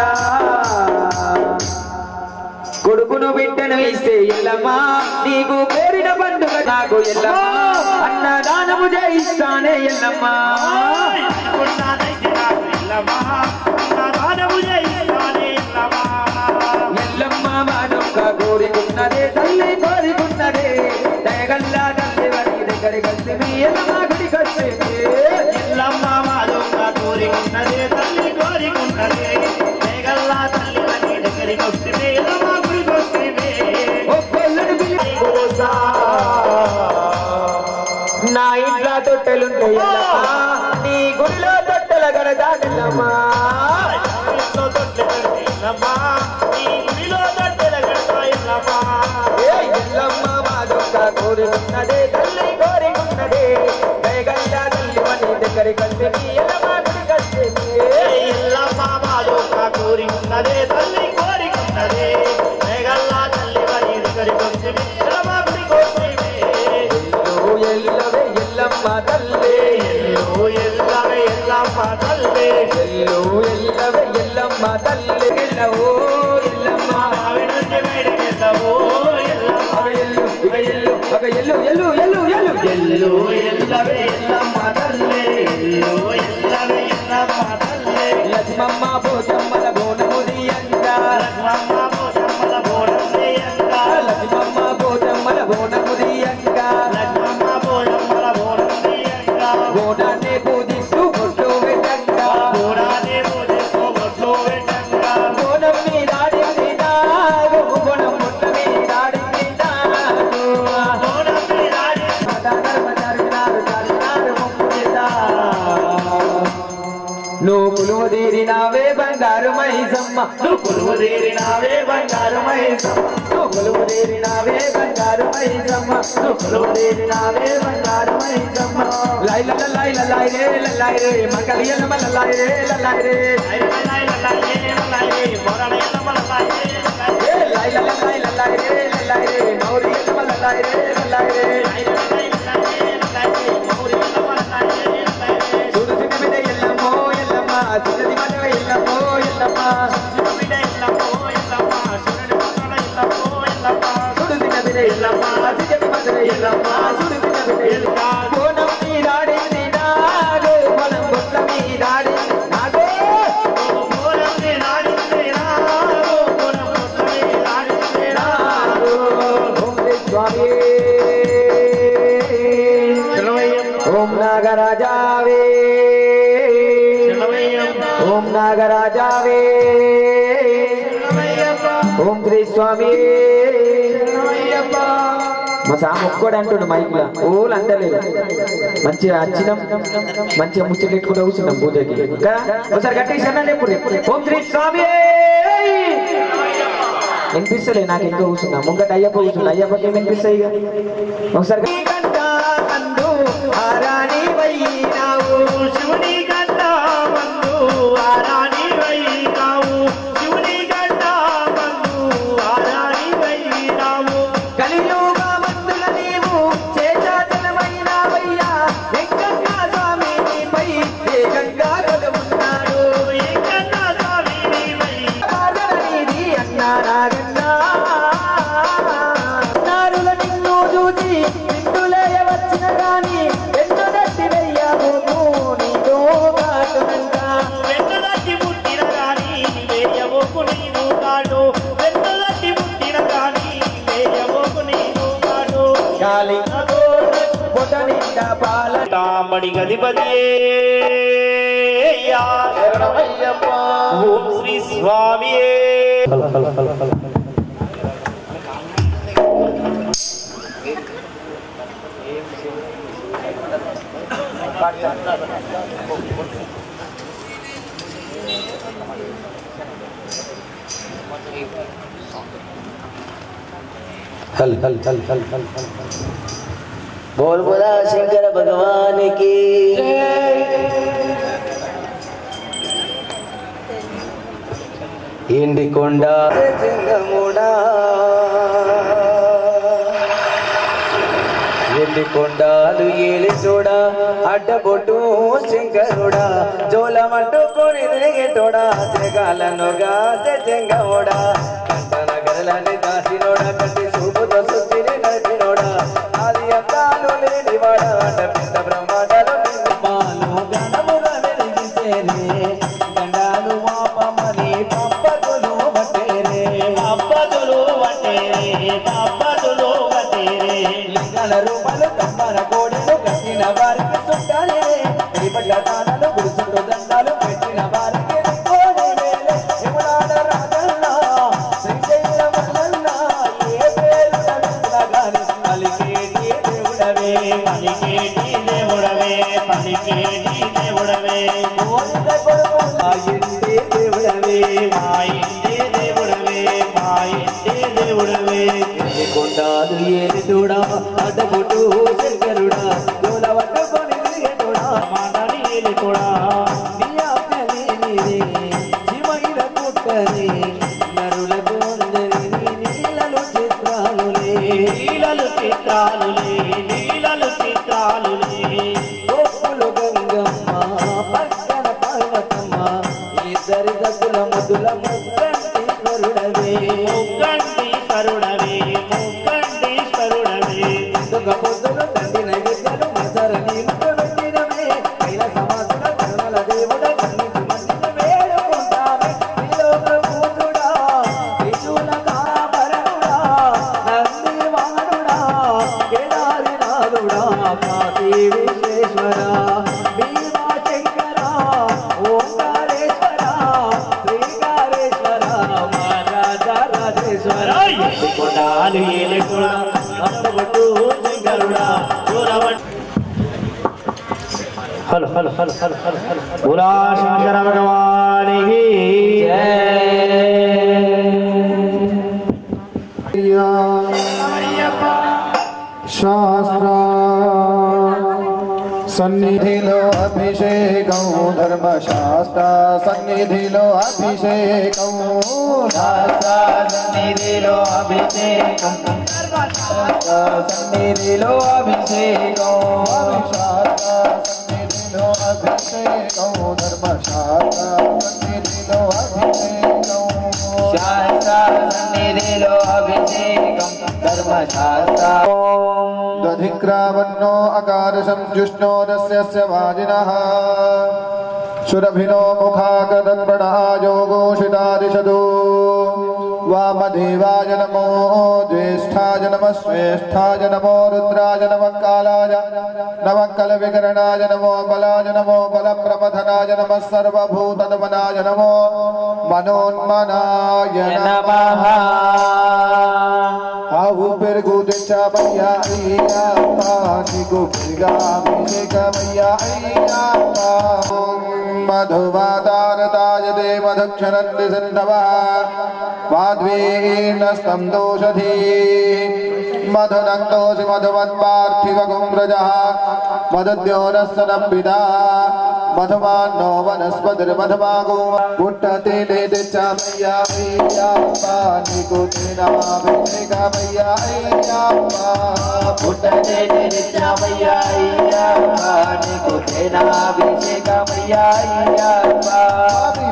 కొడుకును బిడ్డను ఇస్తే ఎల్లమ్మా నీకు కోరిన పండుగ నాకు ఎల్లమ్మా అన్నదానము చేయిస్తానే ఎల్లమ్మా ఎల్లమ్మ మానొక్క కోరికున్నదే తల్లి కోరికున్నదే దయగల్లా తల్లి వారి దగ్గరికి వస్తే ఎల్లమ్మ గుడికి వస్తే ఎల్లమ్మ మాదొక్క కోరి ఉన్నదే తల్లి కోరి ఉన్నదే జయగల్లా తల్లి వారి దగ్గరికి కోరుకున్నదే తల్లి కోరికున్నదే దయగల్లా తల్లి మని దగ్గరి కలిసి ఎల్లమ్మ గుడి కలిసి ఎల్లమ్మ మాలోక కోరికున్నదే తల్లి కోరికున్నదే దయగల్లా తల్లి మని దగ్గరి కలిసి ఎల్లమ్మ గుడి కోసమే ఎల్లవే ఎల్లమ్మ తల్లి ఎల్లవే ఎల్లమ్మ తల్లి ఎల్లవే ఎల్లమ్మ తల్లి ఎల్లవో ఎల్లమ్మ ఆవిడంటే బయటకెళ్ళవో ఎల్లమ్మ ఎల్లు ఎల్లవే ఎల్లమ్మ తల్లి ఎల్లవే ఎల్లమ్మ తల్లి లక్ష్మమ్మ పోచమ్మల బోనముదియంట లక్ష్మమ్మ పోచమ్మల బోనముదియంట లక్ష్మమ్మ పోచమ్మల బోనముదియంట లక్ష్మమ్మ పోచమ్మల బోనముదియంట బోనాన్ని పూజిస్తూ బొట్టు పెట్టంట బోనాన్ని పూజిస్తూ బొట్టు పెట్టంట బోనం మీదాడింది నాగు బోనం బొట్ట మీదాడింది నాగు బోనం మీదాడి నువ్వు కొలువు తీరినావే బంగారు మైసమ్మ నువ్వు కొలువు తీరినావే బంగారు మైసమ్మ నువ్వు కొలువు తీరినావే బంగారు మైసమ్మ నువ్వు కొలువు తీరినావే బంగారు మైసమ్మ లైల లైల లైరే లైరే మకలి ఎల్లమ్మ లైరే లైరే లైల లైల లైరే మొరణ ఎల్లమ్మ లైరే ఏ లైల లైల లైరే లైరే మౌరి ఎల్లమ్మ లైరే లైరే లైల లైల లైరే మౌరి ఎల్లమ్మ లైరే లైరే చూడు చిన్న ఎల్లమ్మో ఎల్లమ్మ చిన్నది మటవ ఎల్లమ్మో ఎల్లమ్మ బిడ్డ ఎల్లమ్మ ఎల్లమ్మ సురడి మొరణ ఎల్లమ్మ ఎల్లమ్మ చూడు చిన్న ఎల్లమ్మ చిన్నది మటవ ఎల్లమ్మ చూడు చిన్న ఎల్లమ్మ బోనం మీదాడింది నాగు బోనం బొట్ల మీదాడింది నాగు బోనం మీదాడింది నాగు బోనం బొట్ల మీదాడింది నాగు ఓం శ్రీ స్వామి ఓం నాగరాజావే ఓం నాగరాజావే ఓం శ్రీ స్వామి మా సాము ఒక్కడు అంటుండు మైక్లా ఓలు అంటలేదు మంచిగా వచ్చినాం మంచిగా ముచ్చట్లు పెట్టుకుంటూ కూర్చున్నాం పూజకి కదా ఒకసారి గట్టిగా ఎప్పుడు ఓం శ్రీ స్వామి వినిపిస్తలే నాకు ఇంకా కూర్చున్నా ముంగట అయ్యప్ప కూర్చున్నా అయ్యప్పకి ఏం వినిపిస్తాయి ఇక ఒకసారి ఆరాణి వైనావు శివుని గంట మందు ఆరాణి వైనావు శివుని గంట మందు ఆరాణి వైనావు కలియుగ మందుల నీవు చేచాచలమైనవయ్యా వెంకన్న స్వామి నీపై వేగంగా కొలువున్నాడు వెంకన్న స్వామి నీవై నీది అన్నా నాగన్నా నారుల నిన్ను చూసి నిండులేయ వచ్చిన రాని ఎన్నో దట్టి వెయ్యాము నీతో కాటునంట వెన్నదట్టి పుట్టిన గాని వేయవోకు నీవు కాడు వెన్నదట్టి పుట్టిన గాని వేయవోకు నీవు కాడు గాలి పొట నిండా పాల తామడి గదిపతియే ఓం శ్రీ స్వామియే हल हल हल हल हल हल बोल बोला शंकर भगवान की इंडी कोंडा चिंगमुड़ा ఎండి కొండాలు ఏలి చూడా అడ్డబొట్టు శంకరుడా జోలమట్టుకొని తిరిగేటోడా జగాలనుగా చెంగోడా కంటన గరలని దాసినోడా కంటి చూపుతో సుత్తిని నడిపినోడా అది అందాలు లేనివాడా అడ్డ పెద్ద బ్రహ్మాండాలు నింపాలు గణముగా వెలిగిస్తేనే గండాలు వాపమని పప్పదులు బట్టేరే అబ్బదులు వటేరే అబ్బదులు వటేరే లింగల రూపాలు కమ్మన కోడెలు కట్టిన వారికి చుట్టాలే రేపట్ల దానాలు గుడిసుడు దండాలు పెట్టిన వారికి కోడి వేలే ఎవడాడ రాజల్ల అడ్డబొట్టు శంకరుడా జోలవట్టుకొని తిరిగేటోడా మాటని ఏలితోడా నీ ఆజ్ఞని నీదే శివైన పుట్టని నరులకు అందరి నీలలు చిత్రాలులే నీలలు చిత్రాలులే నీలలు చిత్రాలులే గోపులు గంగమ్మ పక్కన పార్వతమ్మ ఇద్దరి దగ్గుల ముద్దుల ముక్కంటీశ్వరుడవే ముక్కంటీశ్వరుడవే ముక్కంటీశ్వరుడవే దుఃఖ పొద్దులు తండ్రి నైవేద్యాలు మసరని ముఖ పెట్టినవే కైల సమాసుల కరుణల దేవుడ కన్నించి మందిని వేడుకుంటామే విలోక పూజుడా విశూల కాపరుడా నంది వాహనుడా కేదారి నాథుడా కాశీ విశ్వేశ్వర భీమా శంకర ఓంకారేశ్వర శ్రీకారేశ్వర మహారాజ రాజేశ్వర కొడాలి ఏలికొడా అప్పగొట్టు శంకరుడా హలో హలో హలో హలో హలో హలో బోలా శంకర భగవానికి శాస్త్ర సన్నిధిలో అభిషేకం ధర్మశాస్త్ర సన్నిధిలో అభిషేకం సన్నిధిలో అభిషేకం సన్నిధిలో అభిషేకం సన్నిధిలో అభిషేకం ధర్మశాస్త్ర సన్నిధిలో అభిషేకం సన్నిధిలో అభిషేకం ధర్మశాస్త్ర దధిక్రావన్నో అకారశం జుష్ణోదస్య వాజినః సురభినో ముఖాగదత్ప్రణాయోగోషితాదిశదు వామదేవాయ నమో జ్యేష్ఠాయ నమః శ్రేష్ఠాయ నమో రుద్రాయ నమః కాలాయ నమః కలవికరణాయ నమో బలాయ నమో బలప్రమథనాయ నమః సర్వభూతనమనాయ నమో మనోన్మనాయ నమః ఆవు పెరుగు తెచ్చామయ్యా అయ్యా నీకు పెరుగాభిషేకమయ్యా అయ్యా మధువాతారతాయ దే మధుక్షరంతి సింధవః వాద్వీర్ణస్తం దోషధీ మధునందోసి మధుమత్పార్థివగుం రజః మధుద్యోనస్స నప్పితా మధుమాన్నో వనస్పతిర్మధుమాగో పుట్టతే తెచ్చామయ్యా అయ్యప్ప నీకు తినాభిషేకమయ్యా అయ్యప్ప పుట్టతే తెచ్చామయ్యా అయ్యప్ప నీకు తినాభిషేకమయ్యా అయ్యప్ప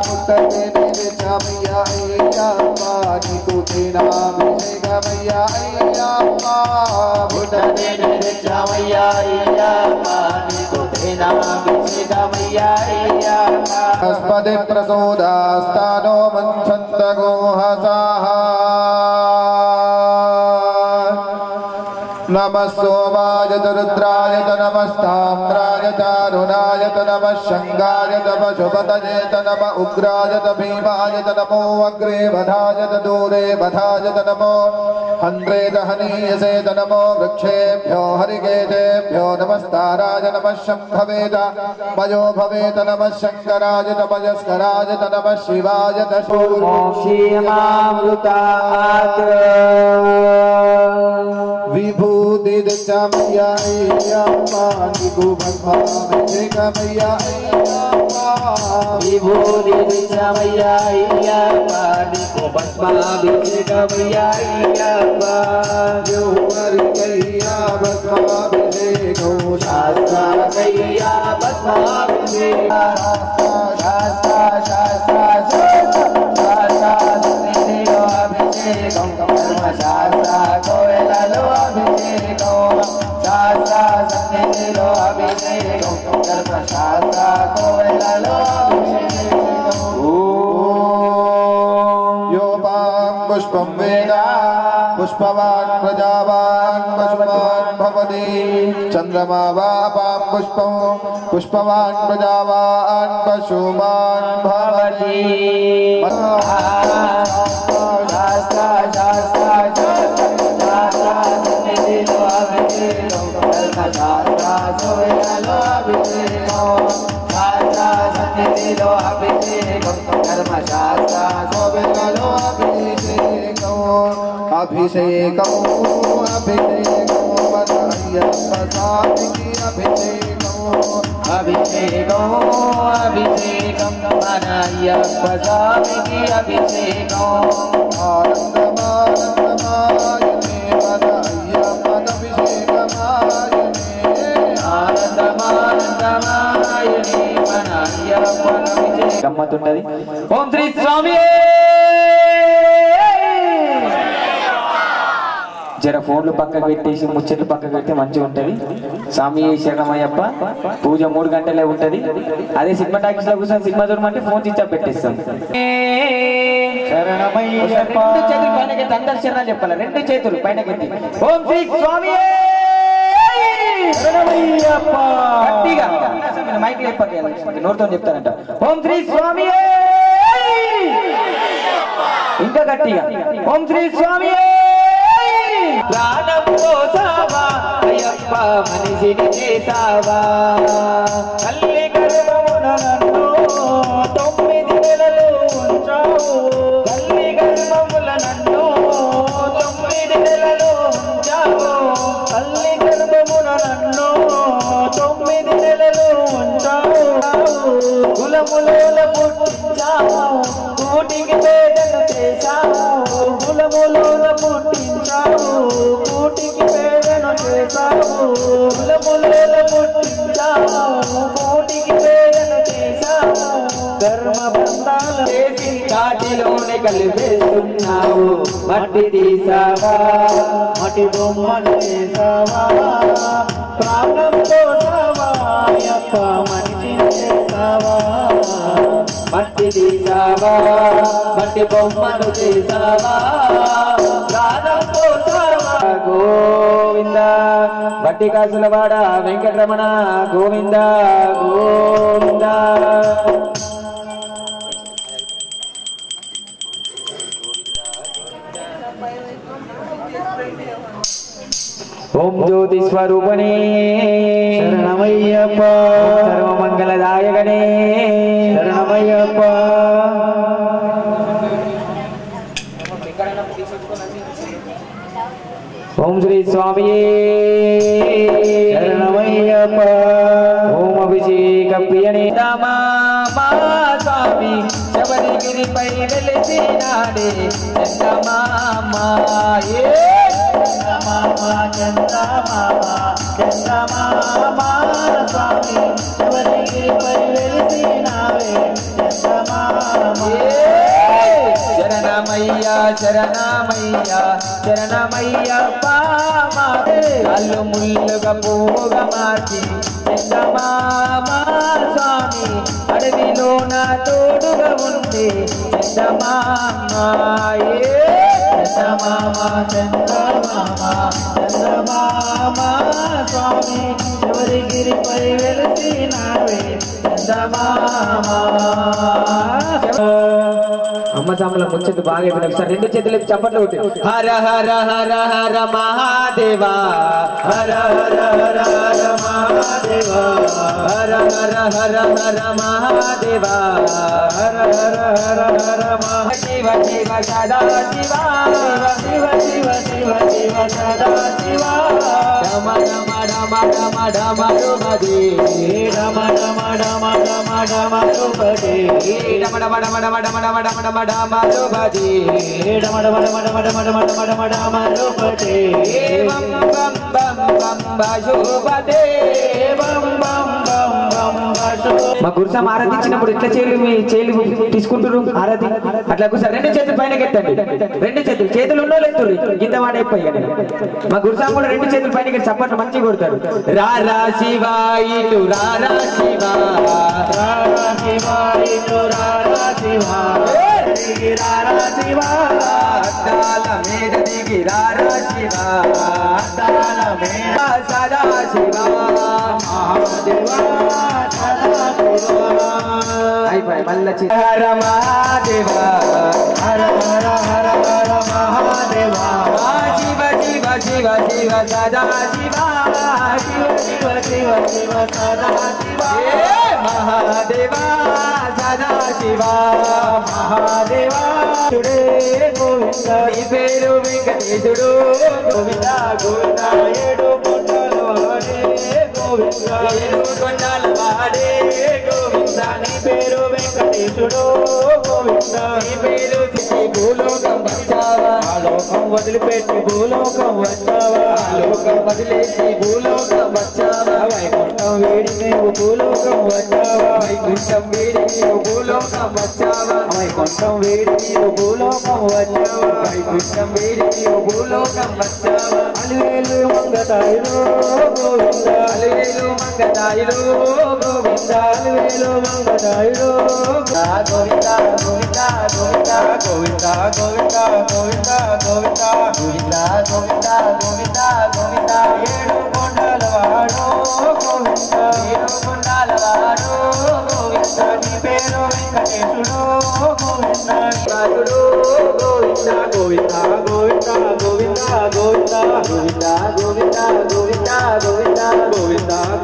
పుట్టతే తెచ్చామయ్యా అయ్యప్ప నీకు తినాభిషేకమయ్యా అయ్యప్ప పుట్టతే తెచ్చామయ్యా అయ్యప్ప నీకు తినాభిషేకమయ్యా అయ్యప్ప హస్పతి ప్రసోదాస్తానో మంచంత గోహసాః నమః సోమాయ రుద్రాయ నమస్తామ్రాయ చారుణాయ నమః శంగాయ పశుపతయే నమ ఉగ్రాయ భీమాయ నమో అగ్రే వధాయ దూరే వధాయ నమో హంద్రే దహనీయసే నమో వృక్షేభ్యో హరికేశేభ్యో నమస్తారాయ నమః శంభవేద మయో భవేత నమః శంకరాయ తపయస్కరాయ నమః శివాయ మోక్షీయమామృతాత్ విభూతి దచ్చమయ్యా అయ్యప్ప నీకు భస్మాభిషేకమయ్యా అయ్యప్ప విభూతి దచ్చమయ్యా అయ్యప్ప నీకు భస్మాభిషేకమయ్యా అయ్యప్ప దేవరికయ్యా భస్మాభిషేకం శాస్త్రకయ్యా భస్మాభిషేక సన్నిధిలో అభిషేకం ధర్మశాస్త్ర కోవెలలో అభిషేకం శాస్త్ర సన్నిధిలో అభిషేకం ధర్మశాస్త్ర కోవెలలో అభిషేకం యోపాం పుష్పం వేద పుష్పవాన్ ప్రజావాన్ పశుమాన్ భవతి చంద్రమా వాపాం పుష్పం పుష్పవాన్ ప్రజావాన్ పశుమాన్ భవతి సన్నిధిలో అభిషేకం ధర్మశాస్త్ర కోవెలలో అభిషేకం సన్నిధిలో అభిషేకం ధర్మశాస్త్ర కోవెలలో అభిషేకం అభిషేకం అభిషేకం మన అయ్యప్ప స్వామికి అభిషేకం అభిషేకం అభిషేకం మన అయ్యప్ప స్వామికి అభిషేకం ఆనందమానందమాయనే మన అయ్యప్ప అభిషేకమాయనే ఆనందమానందమాయనే మన అయ్యప్ప అభిషేకం గమ్మతుంటది ఓం శ్రీ స్వామి జర ఫోన్లు పక్కకు పెట్టేసి ముచ్చట్లు పక్కకు పెడితే మంచిగా ఉంటది స్వామి శరణమయ్యప్ప పూజ 3 గంటలే ఉంటది అదే సినిమా టాకీస్ లో కూర్చొని సినిమా చూడమంటే ఫోన్ స్విచ్ ఆఫ్ పెట్టేస్తాం శరణమయ్యప్ప 2 చేతులు పైనకి అందరు శరణాలు చెప్పాలి 2 చేతులు పైనకి ఓం శ్రీ స్వామి శరణమయ్యప్ప గట్టిగా మైక్ చెప్పాలి నోటితో చెప్తానంట ఓం శ్రీ స్వామి ఇంకా గట్టిగా ఓం శ్రీ స్వామి ప్రాణం పోసావా అయ్యప్ప మనిషిని చేసావా తల్లి గర్భమున నన్ను 9 నెలలు ఉంచావు తల్లి గర్భముల నన్ను 9 నెలలు ఉంచావు తల్లి గర్భమున నన్ను 9 నెలలు ఉంచావు కులములోల పుట్టించావు కూటికి పేదను చేశావు కులములోల పుట్టించావు కూటికి పేదను చేశావు కులములోల పుట్టించావు కూటికి పేదను చేశావు ధర్మ బంధాలు చేసి కాటిలోనే కలిపేస్తున్నావు మట్టి తీసావా మట్టి బొమ్మను చేసావా ప్రాణం పోసావా అయ్యప్ప మనిషి చేసావా మట్టి తీసావా మట్టి బొమ్మను చేసావా ప్రాణం పోసావా గోవింద బట్టి కాసులవాడ వెంకటరమణ గోవింద గోవింద ఓం జ్యోతి స్వరూపనే శరణమయ్యప్ప సర్వమంగళదాయకనే శరణమయ్యప్ప ఓం శ్రీ స్వామి శరణమయ్యప్ప ఓం అభిషేక ప్రియనే రామా స్వామి శబరిగిరిపై వెలిసినాడే చందమామాయే చందమామా స్వామి శబరిగిరిపై వెలిసినావే శరణమయ్య శరణమయ్య శరణమయ్యప్ప కళ్ళు ముల్లుగా పోగా మార్చి చందమామా స్వామి అడవిలో నా తోడుగా ఉంది చందమామాయే చందమామా చందమామా చందమామా స్వామి శబరిగిరిపై వెలిసినావే చందమామా అమ్మ సాముల ముచ్చట్లు బాగా ఒకసారి 2 చేతులు చప్పట్లు కొట్టి హర హర హర హర మహాదేవా హర హర హర హర మహాదేవా హర హర హర హర మహాదేవా హర హర హర హర శివ శివ సదా శివ శివ శివ శివ శివ సదా శివ రమ రమ రమ రమ రమ రుమదే రమ రమ రమ రమ రమ రుమదే రమ రమ రమ రమ రమ రమ రమ రమ రమ రుమదే రమ రమ రమ రమ రమ రమ రమ రమ రమ రుమదే బం బం బం బం బశుభదే బం బం బం బం బశు మా గురుసా ఆరతి ఇచ్చినప్పుడు ఎట్లా చేలు తీసుకుంటారు ఆరతి అట్లా ఒకసారి 2 చేతులు పైన ఎత్తండి 2 చేతులు చేతులు ఉన్నో లేదు గీత వాడైపోయి మా గురుసా కూడా 2 చేతులు పైన చప్పట్లు మంచిగా కొడతారు రారా శివా ఇటు రారా శివా రారా శివా ఇటు రారా శివా దిగి రారా శివా అద్దాల మీద దిగి రారా శివా అద్దాల మీద సదా శివా మహాదేవా సదా శివా అయిపోయి మళ్ళీ హర మహాదేవా హర హర హర హర మహాదేవా శివ శివ శివ శివ సదా శివ శివ శివ శివ శివ సదా శివ మహాదేవా సదా శివ మహాదేవా గోవింద నీ పేరు వెంకటేశుడు గోవింద గోవింద ఏడు కొండల వాడే గోవింద ఏడు కొండల వాడే గోవింద నీ పేరు వెంకటేశుడు గోవింద నీ పేరు తిని భూలోకం వచ్చావా లోకం వదిలిపెట్టి భూలోకం వచ్చావా లోకం వదిలేసి భూలోకం వచ్చావా వైకుంఠం వీడి నీవు భూలోకం వచ్చావా వైకుంఠం వీడి నీవు భూలోకం వచ్చావా వైకుంఠం వీడి నీవు భూలోకం వచ్చావా వైకుంఠం వీడి నీవు భూలోకం వచ్చావా అలివేలు మంగతాయిలో గోవింద అలివేలు మంగతాయిలో గోవింద అలివేలు మంగతాయిలో గోవింద గోవింద గోవింద గోవింద గోవింద గోవింద గోవింద గోవింద గోవింద గోవింద గోవింద ఏడు కొండల వాడో గోవింద ఏడు కొండల వాడో గోవింద నీ పేరు వెంకటేశుడు గోవింద రాజుడు గోవింద గోవింద గోవింద గోవింద గోవింద గోవింద గోవింద గోవింద గోవింద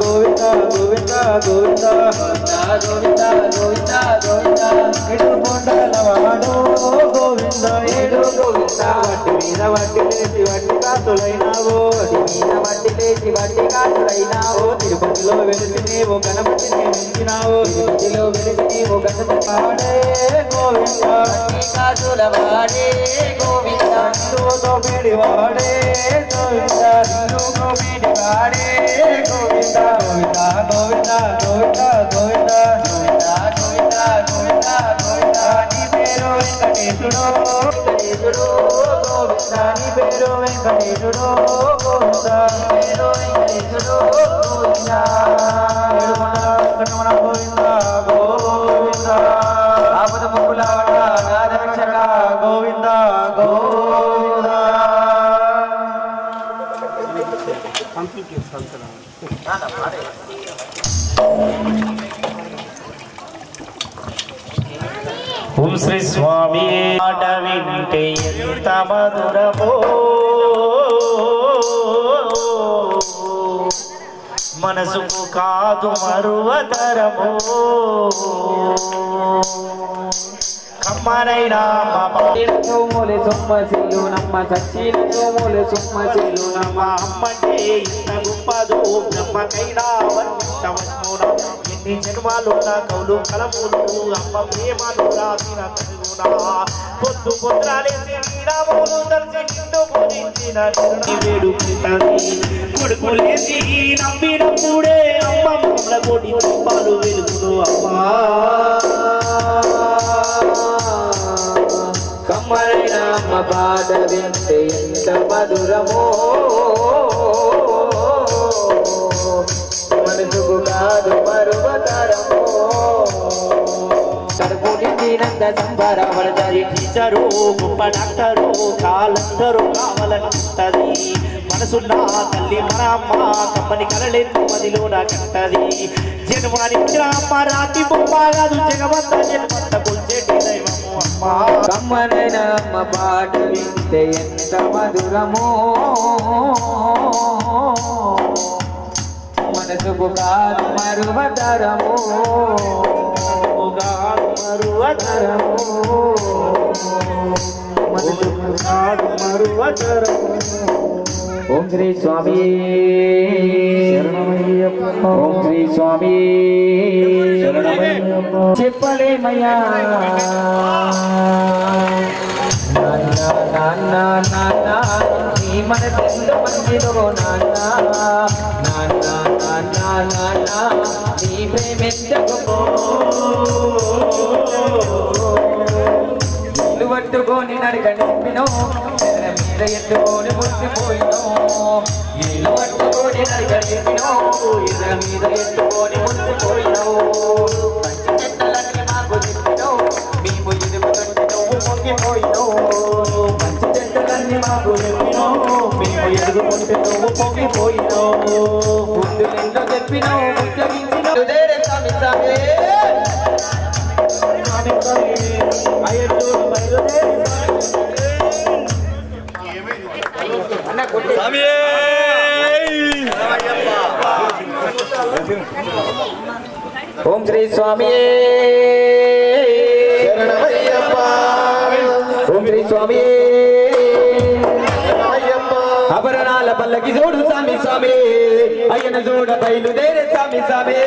గోవింద గోవింద గోవింద గోవింద గోవింద గోవింద గోవింద ఏడు కొండల వాడో గోవింద ఏడు గోవింద వట్టి మీద వట్టి లేచి వట్టి కాసులైనావో వట్టి మీద వట్టి లేచి వట్టి కాసులైనావో తిరుపతిలో వెలిసి నీవు గణపతిని మించినావు తిరుపతిలో వెలిసి నీవు గణపతి వాడే గోవింద కాసుల వాడే గోవింద గోపిడి వాడే గోవింద గోపిడి వాడే గోవింద గోవింద గోవింద గోవింద గోవింద గోవింద గోవింద గోవింద గోవింద నీ పేరు వెంకటేశుడు వెంకటేశుడు గోవింద నీ పేరు వెంకటేశుడు గోవింద నీ పేరు వెంకటేశుడు గోవింద వెంకటరమణ గోవింద గోవింద ఆపద ముక్కుల నాదరక్షక గోవింద గోవింద ఓం శ్రీ స్వామి మాట వింటే ఎంత మధురమో మనసుకు కాదు మరువతరమో కమ్మనైనా మూలే సొమ్మసిల్లు నమ్మ సచ్చిలో మూలే సొమ్మసిల్లు నమ్మ అమ్మంటే ఇంత గొప్పదో బ్రహ్మకైనా వర్ణించవచ్చునా ఎన్ని జన్మాలున్న కౌలు కలములు అమ్మ ప్రేమలు రాసిన కలుగునా పొద్దు పొద్దులేసి నీరాములు తలసి నిండు పూజించిన వేడుకుంటది కొడుకులేసి నమ్మినప్పుడే అమ్మ మమ్మల కోటి దీపాలు వెలుగును అమ్మా కమ్మరైన అమ్మ పాట వింటే ఎంత మధురమో మనసుకు కాదు మరువతరమో కడుపు నిండినంత సంబరపడతాయి టీచరు గొప్ప డాక్టరు కాలందరూ కావాలంటది మనసున్న తల్లి మన అమ్మ కమ్మని కలలేని మదిలోన కట్టది జన్మనిచ్చిన అమ్మ రాతి బొమ్మ కాదు జగమంత జన్మంత కొల్చేటి దైవము అమ్మ కమ్మనైన అమ్మ పాట వింటే ఎంత మధురమో మనసుకు కాదు మరువతరమో మరువతరము మనసుకు కాదు మరువతరము ఓం శ్రీ స్వామి ఓం శ్రీ స్వామి చెప్పలేమయ్యా నాన్న నాన్న నాన్న నీ మనసెంత మంచిదో నాన్న నాన్న నాన్న నాన్న నీ ప్రేమెంత గొప్ప ఇల్లు పట్టుకొని నడక నింపినో మీద ఎత్తుకొని మురిసిపోయినో ఇల్లు పట్టుకొని నడక నింపినో ఇళ్ళ మీద ఎత్తుకొని మురిసిపోయినో మంచి చెట్టలన్నీ మాకు చెప్పినో మేము ఇరుగు తొట్టి నువ్వు పొంగిపోయినో మంచి చెట్టలన్నీ మాకు చెప్పినో మేము ఎరుగు తొట్టి నువ్వు పొంగిపోయినో ముందు నిన్ను చెప్పినో ఉద్యోగించిన స్వామి స్వామి ఓం శ్రీ స్వామి ఓం శ్రీ స్వామి అపరణాల పల్లకి చూడు స్వామి స్వామి అయ్యన చూడ బయలుదేరే స్వామి స్వామి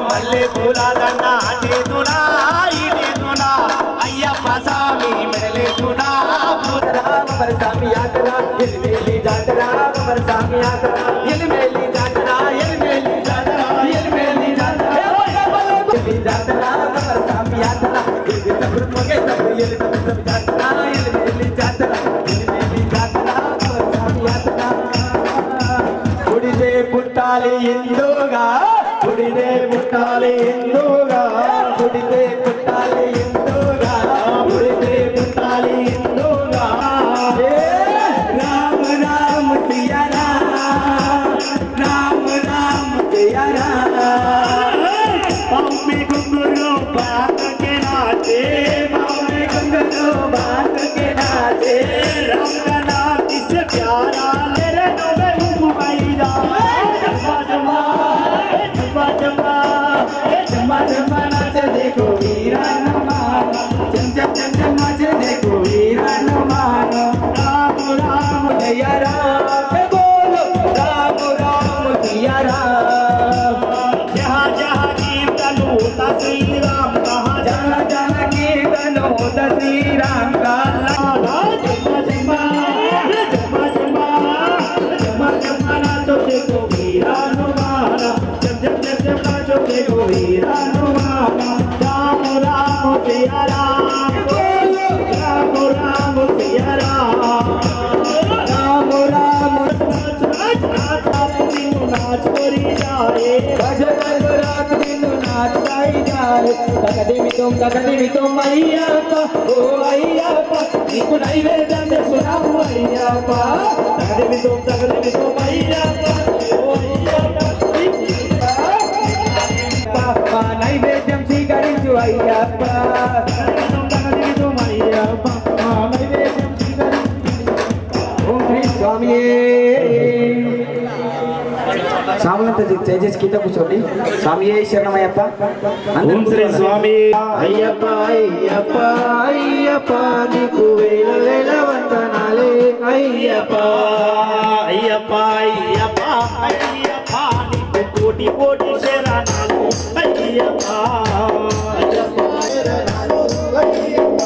మల్లె పూల దండ అటేతునా ఇటేతునా అయ్యప్ప స్వామి మెడలేతునా స్వామి యాత్ర ఎలిమేలి జాతర స్వామి యాత్ర ఎలిమేలి జాతర ఎలిమేలి జాతర ఎలిమేలి జాతర జాతర స్వామి యాత్ర ఎలిమేలి జాతర ఎలిమేలి జాతర స్వామి యాత్ర పుడితే పుట్టాలి ఎందుగా పుడితే పుట్టాలి ఎందుగా పుడితే పుట్టాలి ఎందుగా పుడితే పుట్టాలి ఎందుగా రామ రామ సియా రామ రామ సియా मम्मी घुंघरू बात के नाचे मम्मी घुंघरू बात के नाचे राम का नाम किससे प्यारा मेरे नोबे घुमाईदा जमा जमा जमा जमा जमा जमा नाचे देखो वीरा नमान चम चम चम चम नाचे देखो वीरा नमान राम राम जय राम बोलो राम राम सिया राम जहाँ जहाँ कीर्तन होता श्री राम कहाँ जहाँ जहाँ कीर्तन होता श्री राम का लाला जमा जमा जमा जमा जमा जमा नाचो देखो वीरा नुमाना जब जब जब जब नाचो देखो वीरा नुमाना राम राम सिया राम बोलो राम राम सिया राम राम राम नाच नाच नाच नाच करी जाए भजन रात दिन नाच गाई जाए ककदेवी तुम अय्यप्पा ओ अय्यप्पा नीकु नैवेद्యం सुनाऊ अय्यप्पा ककदेवी तुम अय्यप्पा ओ अय्यप्पा नैवेद्యం స్వీకరించు అయ్యప్పా ककदेवी तुम अय्यप्पा नैवेद्యం స్వీకరించు ఓం శ్రీ స్వామి సాములంతా చేసి కింద కూర్చోండి స్వామి శరణమయ్యప్ప ఓం శ్రీ స్వామి అయ్యప్ప అయ్యప్ప అయ్యప్ప నీకు వేల వేల వందనాలే అయ్యప్ప అయ్యప్ప అయ్యప్ప అయ్యప్ప నీకు కోటి కోటి శరణాలు అయ్యప్ప అయ్యప్ప శరణాలు అయ్యప్ప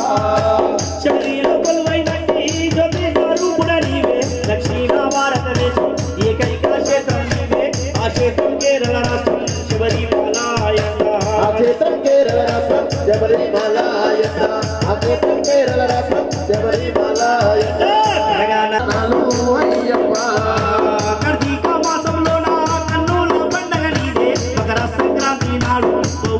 శబరిలో కొలువైనట్టి జ్యోతి స్వరూపుడ నీవే దక్షిణ భారతదేశం ఏకైక క్షేత్రం నీవే ఆ క్షేత్రం కేరళ రాష్ట్రం శబరిమలాయక ఆ క్షేత్రం కేరళ రాష్ట్రం శబరిమలాయక ఆ క్షేత్రం కేరళ రాష్ట్రం శబరిమలాయక అయ్యప్ప కార్తీక మాసంలోన కన్నుల పండగ నీదే మకర సంక్రాంతి నాడు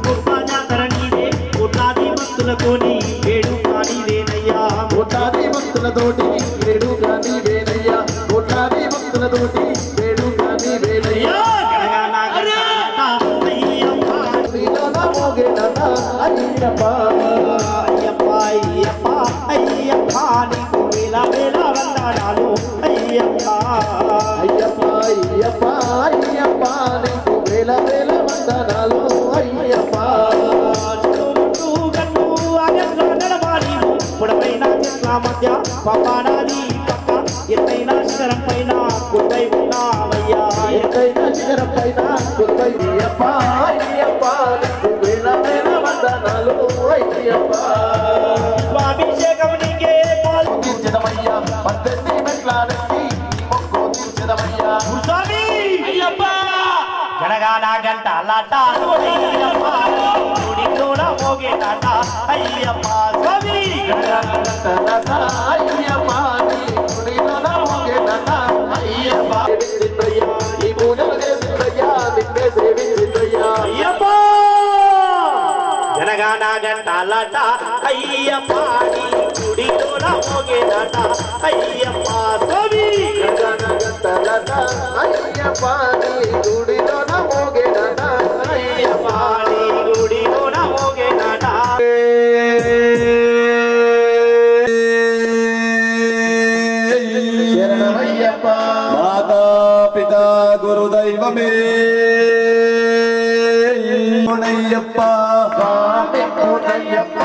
గొప్ప జాతర నీదే కోట్లాది భక్తులతోని వేడుక నీదేనయ్యా కోట్లాది భక్తులతోటి వేడుక నీవేనయ్యా కోట్లాది భక్తులతోటి వేడుక నీవేనయ్యా అయ్యప్ప అయ్యప్ప అయ్యప్ప అయ్యప్ప అయ్యప్ప నీకు వేల వేల వందనాలు అయ్యప్ప అయ్యప్ప అయ్యప్ప అయ్యప్ప నీకు వేల వేల వందనాలు అయ్యప్ప చుట్టూ కన్ను ఆగస్ట్ల నడవాలి పొడవైన చెట్ల మధ్య పపానాది పక్క ఎత్తైన శిఖరం పైన కొలువై ఉన్నావయ్యా ఎత్తైన శిఖరం పైన కొలువై అయ్యప్ప అయ్యప్ప వేల వేల వందనాలు అయ్యప్ప స్వాభిషేకం నీకే తీర్చదమయ్యా పద్దెనిమిది మెట్లాడెక్కి మొక్కు తీర్చదమయ్యా స్వామి అయ్యప్ప గణగాన గంటలాట గుడిలోన మోగేటాట అయ్యప్ప స్వామి అయ్యప్ప గుడిలోన మోగేటాట అయ్యప్ప ఈ పూజలు చేసిందయ్యా నిన్నే సేవించిందయ్యా అయ్యప్ప గణగాన గంటలాట అయ్యప్ప గుడిలోన మోగేటాట అయ్యప్ప స్వామి అయ్యప్ప గుడిలోన మోగేటాట అయ్యప్ప గుడిలోన మోగేటాట శరణమయ్యప్ప మాతా పితా గురుదైవమే పునయ్యప్ప స్వామి పూనయ్యప్ప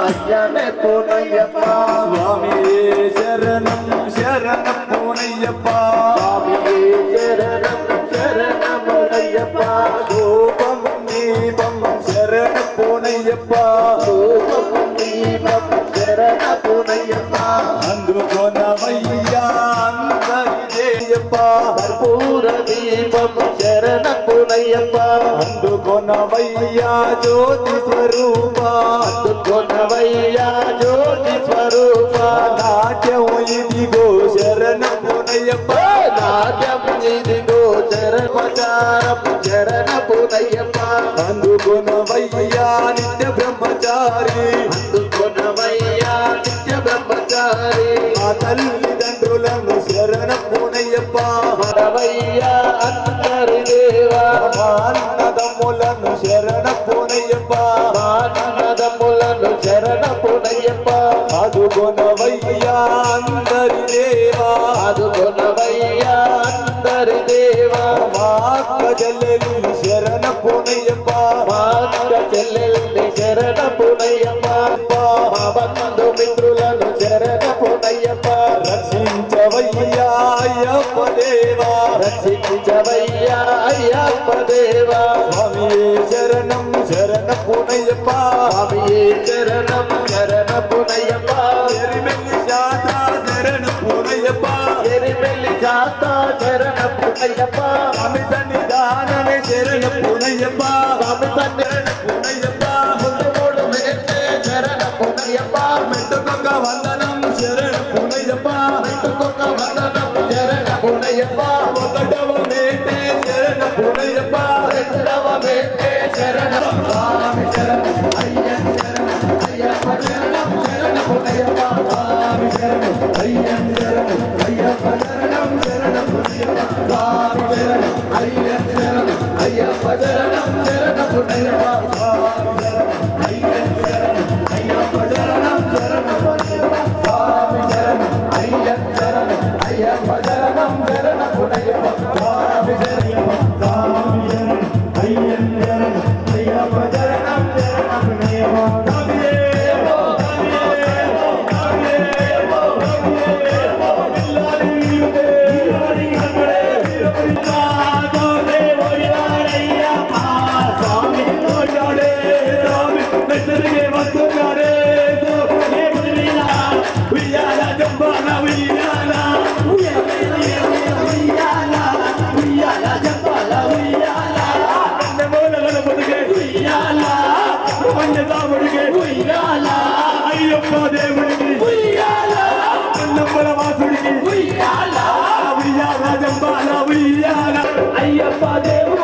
అయ్యనే పూనయ్యప్ప స్వామి శరణం శరణ పునయ్యప్ప స్వామి శరణం శరణమయ్యప్ప రూపం దీపం శరణ పునయ్యప్ప రూపం దీపం శరణ పూనయ్యప్ప అందుకొనవయ్యా అందరిదేయప్ప కర్పూర దీపం శరణ పూనయ్యప్ప అందుకొనవయ్యా జ్యోతి స్వరూప అందుకొనవయ్యా జ్యోతి స్వరూప నాట్యం ఇదిగో శరణ పునయ్యప్ప నాట్యం ఇదిగో చరణారం చరణ పూనయ్యప్ప అందుకొనవయ్యా నిత్య బ్రహ్మచారి అందుకొనవయ్యా నిత్య బ్రహ్మచారి ఆ తల్లిదండ్రులను శరణ పునయ్యప్ప మనవయ్యా అందరి దేవా అన్నదమ్ములను శరణ పునయ్యప్ప మానదములను చరణ పూనయ్యప్ప అదుకొనవయ్యా అందరి దేవా అందుకొనవయ్యా అందరి దేవా మా అక్క చెల్లెలు శరణ పునయ్యప్ప మా అక్క చెల్లెల్ని శరణ పూనయ్యప్ప మా బంధు మిత్రులను శరణ పూనయ్యప్ప రక్షించవయ్యా అయ్యప్ప దేవా రక్షించవయ్యా అయ్యప్ప దేవా స్వామి శరణం శరణ పునయ్యప్ప స్వామియే శరణం శరణ పూనయ్యప్ప ఎరిమెల్లి శాత శరణ పునయ్యప్ప ఎరిమెల్లి జాత శరణ పూనయ్యప్ప స్వామి సన్నిధానమే శరణ పునయ్యప్ప స్వామి తండ్రి పునయ్యప్ప ముందు మూడు మేటే శరణ పూనయ్యప్ప మెట్టుకొక వందనం శరణ పునయ్యప్ప మెంటుకొక వందనం శరణ పూనయ్యప్ప ఒకటవ మేటే శరణ పునయ్యప్ప రెండవ మేటే శరణ స్వామి శరణం అయ్యన్ శరణం అయ్యప్ప శరణం శరణ పూనయ్యప్ప స్వామి శరణం అయ్యన్ శరణం అయ్యప్ప శరణం శరణ పూనయ్యప్ప స్వామి శరణం అయ్యన్ శరణం అయ్యప్ప శరణం శరణ పూనయ్యప్ప స్వామి శరణం అయ్యన్ శరణం అయ్యప్ప శరణం శరణ పూనయ్యప్ప స్వామి శరణం అయ్యన్ శరణం అయ్యప్ప శరణం శరణ పూనయ్యప్ప స్వామి శరణం స్వామి శరణం అయ్యన్ శరణం అయ్యప్ప శరణం శరణ పూనయ్యప్ప అయ్యప్ప దేవుడికి అన్నమ్మల వాసుడికి అయ్యప్ప దేవుడు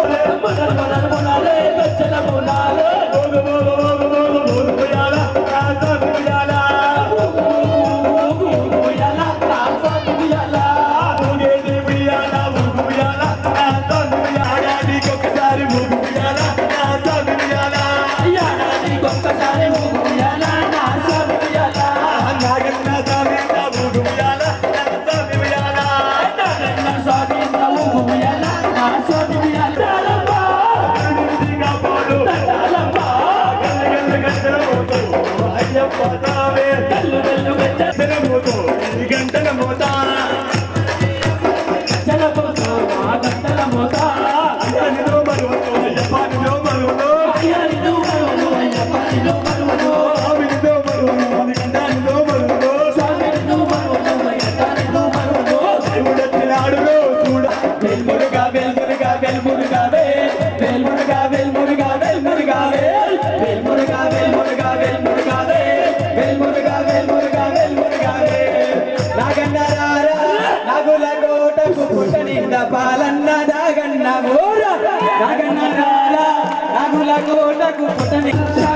నాగన్న రారా నాగుల కోటకు పుట్ట నిండా పాలన్న దాగన్న ఓరా నాగన్న రారా నాగుల కోటకు పుట్ట నిండా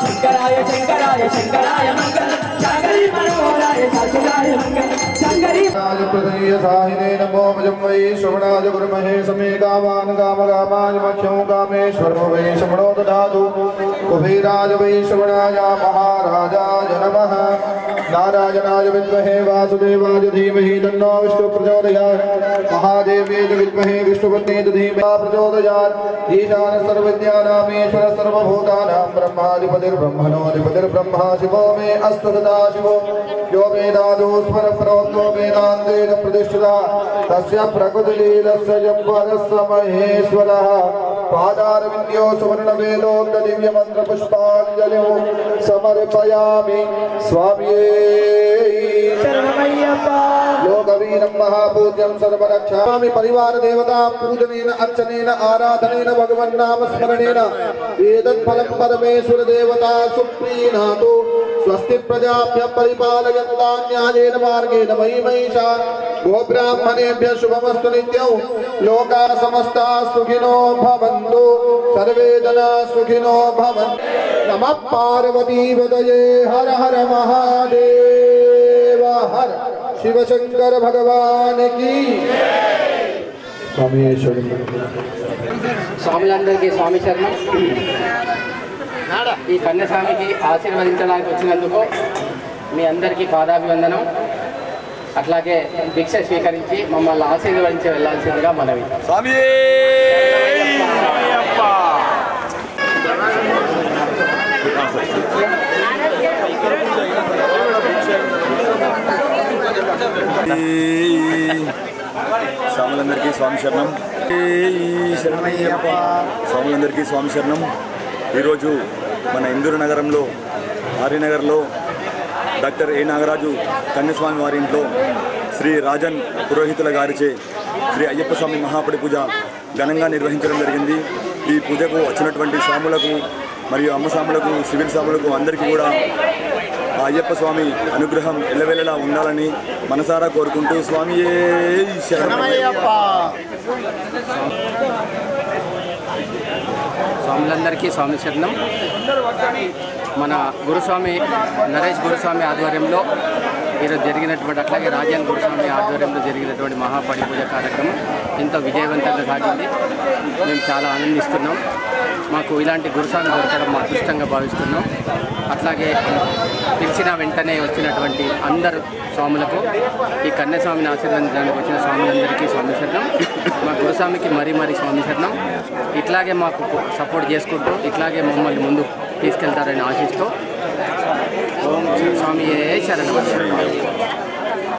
శంకరాయ శంకరాయ శంకరాయ మంగళం శంకరి మనోహరాయ శాశ్వతాయ మంగళం శంకరి प्रदीय साहिने नमो भजं वै श्रवणाय गुरुमहे समे कामान् कामकामाय मह्यं कामेश्वर वै श्रवणो ददातु कुबेराय वै श्रवणाय महाराजाय नमः नारायणाय विद्महे वासुदेवाय धीमहि तन्नो विष्णु प्रचोदयात् महादेव्यै विद्महे विष्णुपत्न्यै धीमहि प्रचोदयात् ईशान सर्वविद्यानामीश्वर सर्वभूतानां ब्रह्माधिपतिर्ब्रह्मणोऽधिपतिर्ब्रह्मा शिवो मे अस्तु सदा शिवो यो वेदादो स्मर प्रोक्तो वेदान्तेन प्रतिष्ठिता तस्य प्रकृतिलीलस्य जम्बरस्य महेश्वरः पादारविन्द्यो सुवर्णवेदोक्त दिव्यमन्त्रपुष्पाञ्जलिं समर्पयामि स्वामिये శరణమయ్యప్పా लोकवीरं महापूज्यं सर्वरक्षामि परिवार देवता पूजनेन अर्चनेन आराधनेन भगवन्नाम स्मरणेन एतत्फलं परमेश्वर देवता सुप्रीणातु स्वस्ति प्रजाभ्यः परिपालयन्तां न्यायेन मार्गेण मयि महिषा गोब्राह्मणेभ्यः शुभमस्तु नित्यं लोकाः समस्ताः सुखिनो भवन्तु सर्वे जनाः सुखिनो भवन्तु नमः पार्वतीपतये हर हर महादेव हर शिव शंकर भगवान की స్వాములందరికీ స్వామి శరణం. ఈ కన్యస్వామికి ఆశీర్వదించడానికి వచ్చినందుకు మీ అందరికీ పాదాభివందనం. అట్లాగే భిక్ష స్వీకరించి మమ్మల్ని ఆశీర్వదించి వెళ్లాల్సిందిగా మనవి. స్వామి స్వాములందరికీ స్వామి శరణం. స్వాములందరికీ స్వామి శరణం. ఈరోజు మన ఇందూరు నగరంలో ఆర్యనగర్లో డాక్టర్ ఏ నాగరాజు కన్యస్వామి వారి ఇంట్లో శ్రీ రాజన్ పురోహితుల గారిచే శ్రీ అయ్యప్ప స్వామి మహాపడి పూజ ఘనంగా నిర్వహించడం జరిగింది. ఈ పూజకు వచ్చినటువంటి స్వాములకు మరియు అమ్మ స్వాములకు సివిల్ స్వాములకు అందరికీ కూడా ఆ అయ్యప్ప స్వామి అనుగ్రహం ఎల్లవెల్లలా ఉండాలని మనసారా కోరుకుంటూ స్వామియే శరణమయ్యప్ప. స్వాములందరికీ స్వామి శరణం. మన గురుస్వామి నరేష్ గురుస్వామి ఆధ్వర్యంలో ఈరోజు జరిగినటువంటి అట్లాగే రాజన్ గురుస్వామి ఆధ్వర్యంలో జరిగినటువంటి మహాపడి పూజ కార్యక్రమం ఎంతో విజయవంతంగా సాగింది. మేము చాలా ఆనందిస్తున్నాం. మాకు ఇలాంటి గురుస్వామి దొరకడం మా అదృష్టంగా భావిస్తున్నాం. అట్లాగే పిలిచిన వెంటనే వచ్చినటువంటి అందరు స్వాములకు ఈ కన్యస్వామిని ఆశీర్వదించడానికి వచ్చిన స్వాములందరికీ స్వామి శరణం. మా గురుస్వామికి మరీ స్వామి శరణం. ఇట్లాగే మాకు సపోర్ట్ చేసుకుంటూ ఇట్లాగే మమ్మల్ని ముందు తీసుకెళ్తారని ఆశిస్తూ ఓం శ్రీ స్వామియే శరణం.